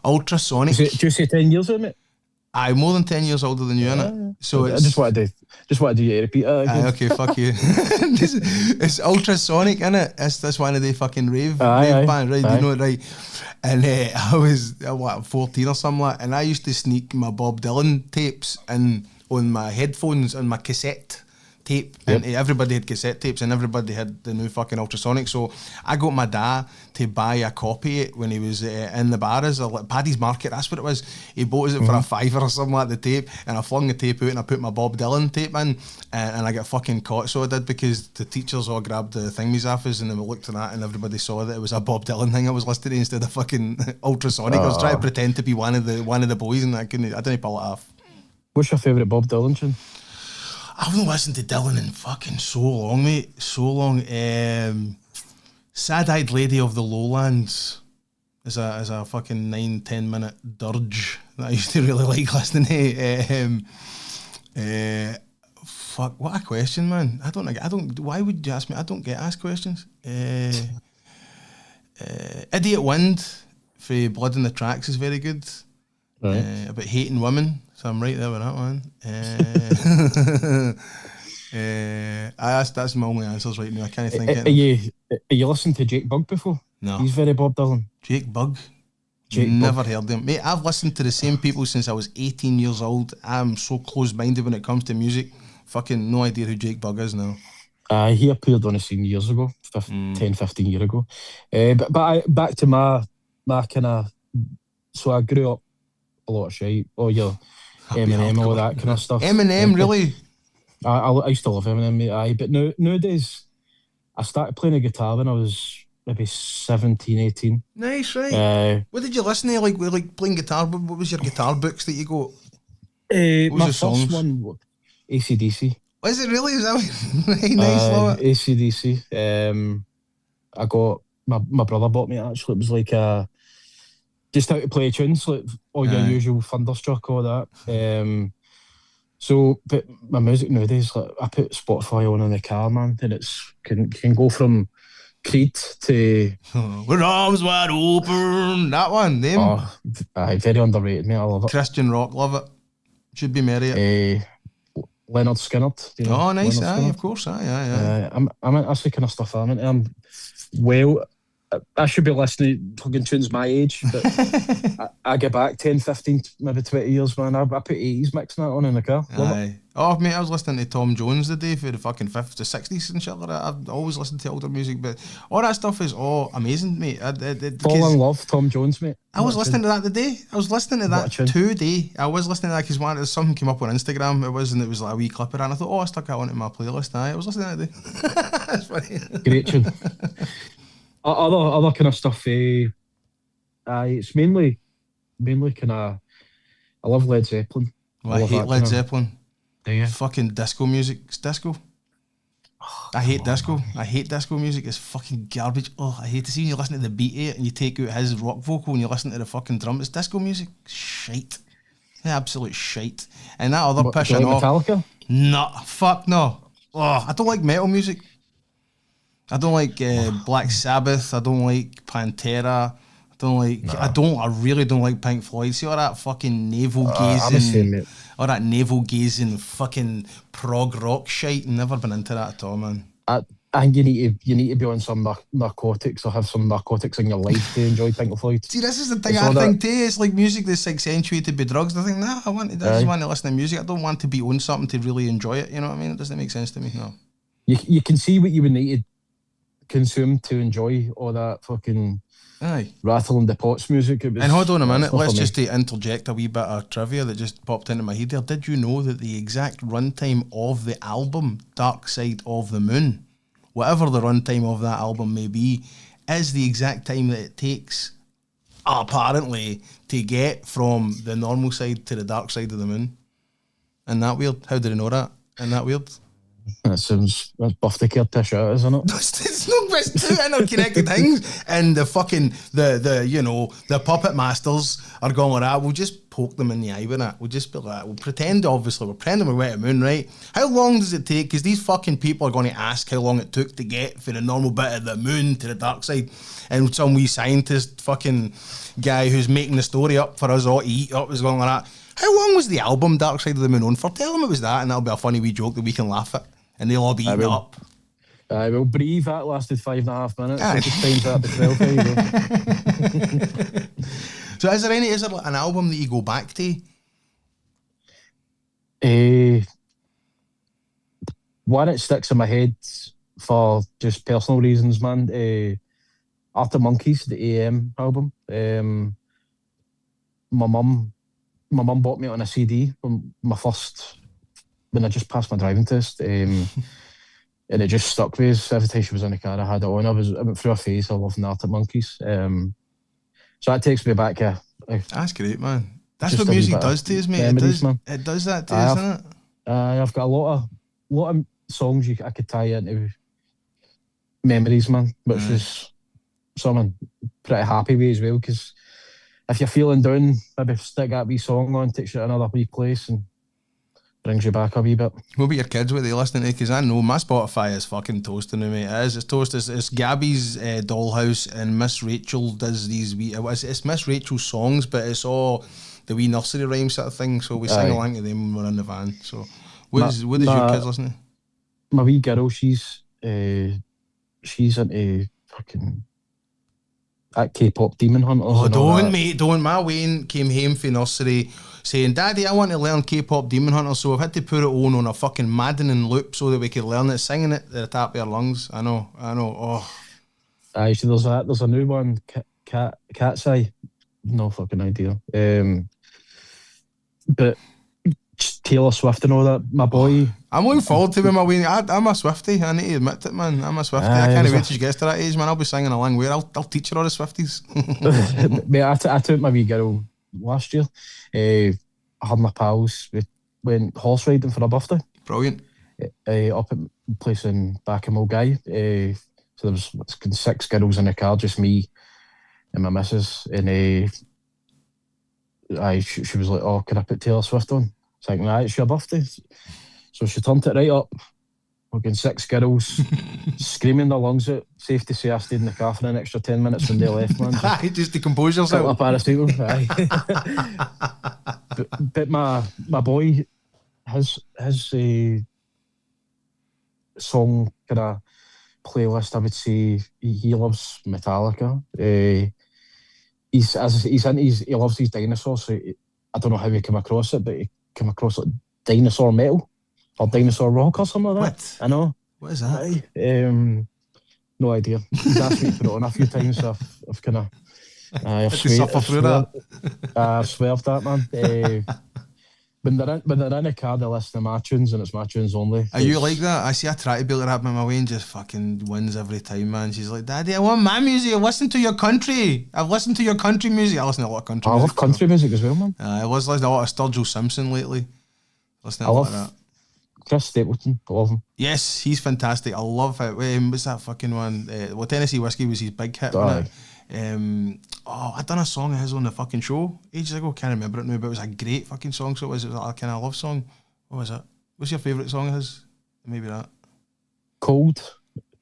Ultrasonic. Do you say 10 years, mate? Aye, more than 10 years older than you, innit? So I just wanted you to repeat it again. Aye, okay, fuck you. It's Ultrasonic, innit? That's one of the fucking rave bands, right? You know it, right? And I was, 14 or something like that, and I used to sneak my Bob Dylan tapes in on my headphones and my cassette tape, and everybody had cassette tapes and everybody had the new fucking Ultrasonic. So I got my dad to buy a copy of it when he was in the bars, or like Paddy's Market, that's what it was. He bought it for a £5 or something like the tape, and I flung the tape out and I put my Bob Dylan tape in, and I got fucking caught. So I did, because the teachers all grabbed the thingies off us, and then we looked at that and everybody saw that it was a Bob Dylan thing I was listening to instead of fucking Ultrasonic. I was trying to pretend to be one of the boys, and I didn't pull it off. What's your favourite Bob Dylan tune? I haven't listened to Dylan in fucking so long, mate. So long. Sad-Eyed Lady of the Lowlands is a fucking 9-10 minute dirge that I used to really like listening to. Fuck, what a question, man. Why would you ask me? I don't get asked questions. Idiot Wind for Blood in the Tracks is very good. Right. About hating women, so I'm right there with that one. That's my only answers right now. I can't think of it. Are you listened to Jake Bugg before? No. He's very Bob Dylan. Jake Bugg? Never heard of him. Mate, I've listened to the same people since I was 18 years old. I'm so close-minded when it comes to music. Fucking no idea who Jake Bugg is now. He appeared on the scene years ago, 10, 15 years ago. Back to my kind of... So I grew up a lot of shit. All your Eminem, all that kind of stuff. Eminem, really? I used to love Eminem, mate. But nowadays, I started playing the guitar when I was maybe 17, 18. Nice, right. What did you listen to, like playing guitar? What was your guitar books that you got? My first one, AC/DC. Was it really? Is that nice, love it. AC/DC. I got, my brother bought me, actually. It was like just how to play tunes, like all your usual Thunderstruck, all that. So, but my music nowadays, like I put Spotify on in the car, man, and it's can go from Creed to with arms wide open. That one, them. Oh, very underrated, mate. I love it. Christian rock, love it. Should be merry. Leonard Skinner. You know, oh, nice. Aye, of course. Aye. That's the kind of stuff I'm into. Well, I should be listening to fucking tunes my age, but I get back 10, 15, maybe 20 years, man. I put 80s mixing that on in the car. Aye. Oh, mate, I was listening to Tom Jones the day for the fucking 50s, 60s and shit like that. I've always listened to older music, but all that stuff is all amazing, mate. Fall in love, Tom Jones, mate. I was listening to that today. I was listening to that today. I was listening to that because something came up on Instagram. It was like a wee clip of it, and I thought, I stuck that onto my playlist. Aye, I was listening to that today. That's funny. Great tune. Other kind of stuff. It's mainly kind of. I love Led Zeppelin. Well, I hate Led Zeppelin. Do you? Fucking disco music. It's disco. I hate disco. I hate disco music. It's fucking garbage. Oh, I hate to see when you listen to the beat of it and you take out his rock vocal and you listen to the fucking drum. It's disco music. Shite. Absolute shite. And that other Pish and Metallica? Nah, fuck no. Oh, I don't like metal music. I don't like Black Sabbath. I don't like Pantera. I really don't like Pink Floyd. See all that fucking navel gazing, all that navel gazing fucking prog rock shite. Never been into that at all, man. I think you need to be on some narcotics or have some narcotics in your life to enjoy Pink Floyd. See, this is the thing. I think too. It's like music that's accentuated by drugs. I think I just want to listen to music. I don't want to be on something to really enjoy it. You know what I mean? It doesn't make sense to me. No. You can see what you would need to consume to enjoy all that fucking rattling the pots music. And hold on a minute, let's just interject a wee bit of trivia that just popped into my head there. Did you know that the exact runtime of the album Dark Side of the Moon, whatever the runtime of that album may be, is the exact time that it takes, apparently, to get from the normal side to the dark side of the moon? Isn't that weird? How did I know that? Isn't that weird? That sounds birthday care Pish out, isn't it? It's two interconnected things, and the fucking the puppet masters are going like that. We'll just poke them in the eye with that. We'll just be like, we're pretending we went to the moon, right? How long does it take? Because these fucking people are going to ask how long it took to get from the normal bit of the moon to the dark side, and some wee scientist fucking guy who's making the story up for us all to eat up is going like that. How long was the album Dark Side of the Moon on for? Tell them it was that, and that'll be a funny wee joke that we can laugh at, and they'll all be eating it up. I will breathe. That lasted 5.5 minutes. So just times that to 12. There you go. So is there like an album that you go back to? One that sticks in my head for just personal reasons, man. Art of Monkeys, the AM album. My mum bought me it on a CD when I just passed my driving test, and it just stuck with us. Every time she was in the car, I had it on. I went through a phase of loving the Arctic Monkeys. So that takes me back. That's great, man. That's what music does to us, mate. Memories, it does that to us, doesn't it? I've got a lot of songs I could tie into memories, man, which is something pretty happy with as well, because if you're feeling down, maybe stick that wee song on, takes you to another wee place and brings you back a wee bit. What about your kids? What are they listening to? Because I know my Spotify is fucking toasting to me. It's toast. It's Gabby's Dollhouse, and Miss Rachel does these wee... It's Miss Rachel's songs, but it's all the wee nursery rhyme sort of thing, so we sing along to them when we're in the van. So what does your kids listen to? my wee girl, she's into fucking that K-pop Demon Hunters. Oh, and all don't, that. mate, don't. My Wayne came home from nursery saying, Daddy, I want to learn K-pop Demon Hunters, so I've had to put it on a fucking maddening loop so that we could learn it, singing it at the top of our lungs. I know. Oh. Aye, so there's a new one, Cat's Eye. No fucking idea. But Taylor Swift and all that. My boy. I'm looking forward to it, my Wayne. I'm a Swiftie. I need to admit it, man. I'm a Swiftie. I can't wait till she gets to that age, man. I'll be singing along with her. I'll teach her all the Swifties. Mate, I took my wee girl last year. I had my pals. We went horse riding for a birthday. Brilliant. Up at a place in back in Mulgai. So there was 6 girls in the car, just me and my missus. And she was like, "Oh, can I put Taylor Swift on?" It's like, "Nah, it's your birthday." So she turned it right up. We're getting 6 girls screaming their lungs out. Safe to say I stayed in the car for an extra 10 minutes when they left, man. Just to compose yourself. But my boy, his song kind of playlist, I would say he loves Metallica. He loves these dinosaurs. So I don't know how he came across it, but he came across like dinosaur metal or dinosaur rock or something like that. What? I know. What is that? No idea. He's asked me to put it on a few times, so I've kind of I've swerved that, man. When they're in a car, they listen to my tunes, and it's my tunes only. Are you like that? I see. I try to build it up, but my Wayne just fucking wins every time, man. She's like, Daddy, I want my music. I listen to your country. I've listened to your country music. I listen to a lot of country music. I love country music as well, man. I was listening to a lot of Sturgill Simpson lately. Listening to a lot of that. Chris Stapleton, I love him. Yes, he's fantastic. I love it. What's that fucking one? Tennessee Whiskey was his big hit, wasn't it? I done a song of his on the fucking show ages ago. Can't remember it now, but it was a great fucking song. So it was like a kind of love song. What was it? What's your favourite song of his? Maybe that. Cold.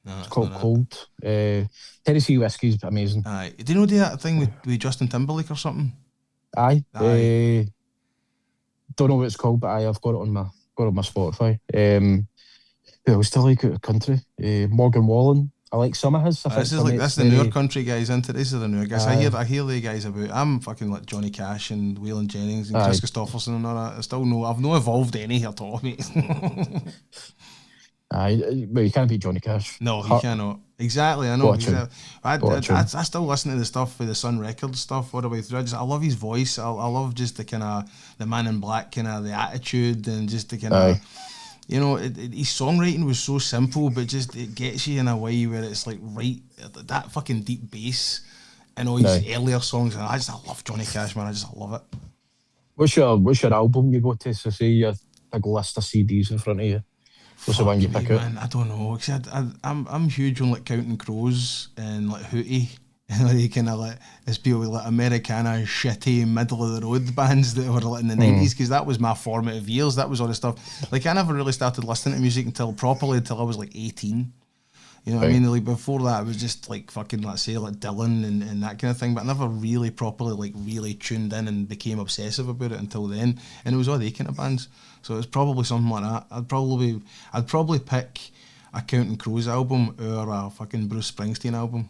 No, it's called Cold. Tennessee Whiskey's amazing. Aye. Do you know that thing with Justin Timberlake or something? Aye. Don't know what it's called, but I've got it on my Spotify. Who else do I like out of country? Morgan Wallen. I like some of his. This is the newer country guys into this. Is the newer guys. I hear the guys about. I'm fucking like Johnny Cash and Waylon Jennings and Chris Christopherson and all that. I've not evolved any at all, mate. But you can't beat Johnny Cash. No, he cannot. Exactly, I know. I still listen to the stuff for the Sun Records stuff all the way through. I love his voice. I love just the kind of the Man in Black kind of the attitude and just the kind of. You know, his songwriting was so simple, but just it gets you in a way where it's like that fucking deep bass and all his earlier songs. And I love Johnny Cash, man. I love it. What's your album you go to? So say you have a list of CDs in front of you. What's the one you pick out? I don't know. I'm huge on like Counting Crows and like Hootie. And like kind of like it's people like Americana, shitty, middle of the road bands that were like in the 90s, because that was my formative years. That was all the stuff. Like I never really started listening to music until I was like 18. You know what I mean? Like before that, it was just like fucking, let's say, like Dylan and that kind of thing. But I never really properly like really tuned in and became obsessive about it until then. And it was all the kind of bands. So it's probably something like that. I'd probably pick a Counting Crows album or a fucking Bruce Springsteen album.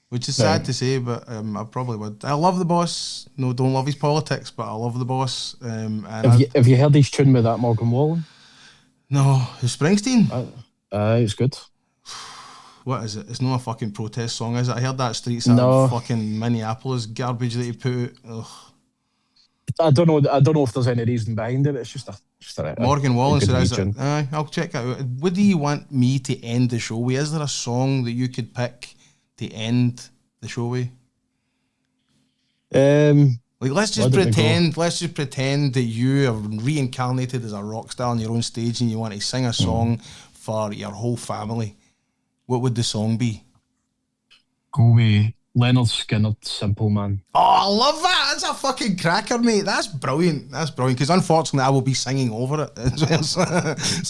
Which is sad to say, but I probably would. I love the boss. No, don't love his politics, but I love the boss. Have you heard his tune with that Morgan Wallen? No, Springsteen? It's good. What is it? It's not a fucking protest song, is it? I heard that Streets of fucking Minneapolis garbage that he put out. Ugh. I don't know if there's any reason behind it. It's just a Morgan Wallen said, I'll check it out. What do you want me to end the show with? Is there a song that you could pick to end the show with? Like let's just pretend that you are reincarnated as a rock star on your own stage and you want to sing a song for your whole family. What would the song be? Go with Leonard Skinner, Simple Man. Oh, I love that. That's a fucking cracker, mate. That's brilliant. Because unfortunately I will be singing over it. So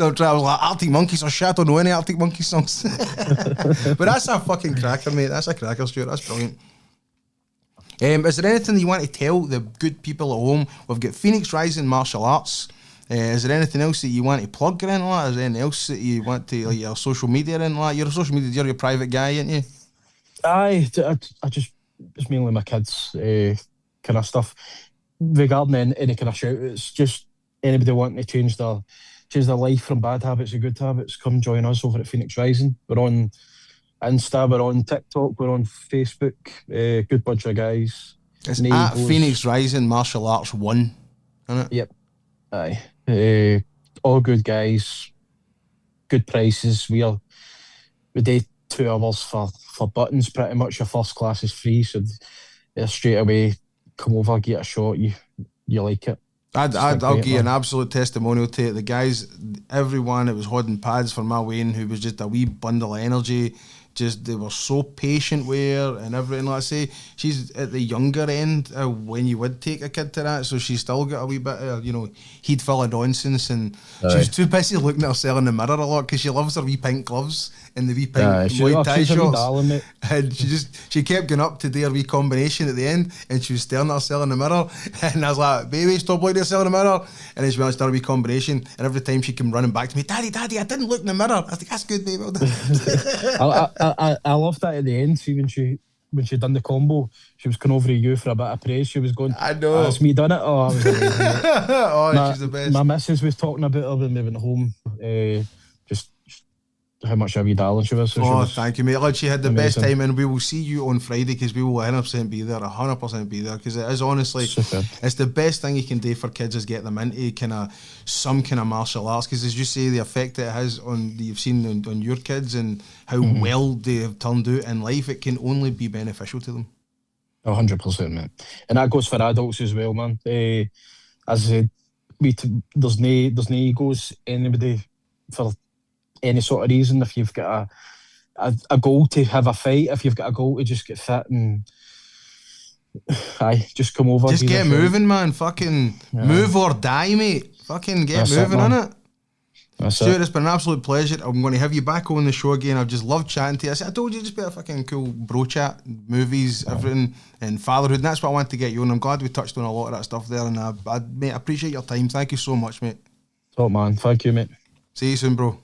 I was like, Arctic Monkeys or shit. I don't know any Arctic Monkeys songs. But that's a fucking cracker, mate. That's a cracker, Stuart. That's brilliant. Is there anything you want to tell the good people at home? We've got Phoenix Rising Martial Arts. Is there anything else that you want to plug or anything like that? Is there anything else that you want to, like, your social media or anything like that? You're a social media, you're a private guy, aren't you? Aye, I just, it's mainly my kids, kind of stuff. Regarding any kind of shout, it's just anybody wanting to change their life from bad habits to good habits, come join us over at Phoenix Rising. We're on Insta, we're on TikTok, we're on Facebook. Good bunch of guys. It's at Phoenix Rising Martial Arts 1, isn't it? Yep. Aye. All good guys. Good prices. We do 2 hours for buttons. Pretty much your first class is free, so straight away come over, get a shot. You like it. I'll give you an absolute testimonial to it. The guys, everyone that was holding pads for my Wayne, who was just a wee bundle of energy, they were so patient with her and everything. Like I say, she's at the younger end when you would take a kid to that, so she's still got a wee bit of, he'd full of nonsense, and she was too busy looking at herself in the mirror a lot because she loves her wee pink gloves and the wee pink Muay Thai shorts. And she kept going up to do her wee combination at the end, and she was staring at herself in the mirror, and I was like, baby, stop looking at yourself in the mirror. And then she went to start a wee combination, and every time she came running back to me, daddy, I didn't look in the mirror. I was like, that's good, baby, well done. I loved that at the end. See, when she done the combo, she was coming over to you for a bit of praise. She was going, I know, that's me done it. Oh, I was amazing. She's the best. My missus was talking about her when we went home. Just how much of a wee darling she was. So thank you, mate. Like, she had the best time, and we will see you on Friday because we will 100% be there, 100% be there, because it is honestly, it's the best thing you can do for kids is get them into some kind of martial arts, because as you say, the effect it has you've seen on your kids and how well they have turned out in life, it can only be beneficial to them. 100%, man. And that goes for adults as well, man. As I said, there's no egos. Anybody for any sort of reason, if you've got a goal to have a fight, if you've got a goal to just get fit, and just come over. Just get moving, man. Fucking move or die, mate. Fucking get moving, innit? Stuart, it's been an absolute pleasure. I'm going to have you back on the show again. I've just loved chatting to you. I told you, just be a fucking cool bro chat, movies, everything, and fatherhood, and that's what I want to get you on. I'm glad we touched on a lot of that stuff there, and mate, I appreciate your time. Thank you so much, mate. Top man. Thank you, mate. See you soon, bro.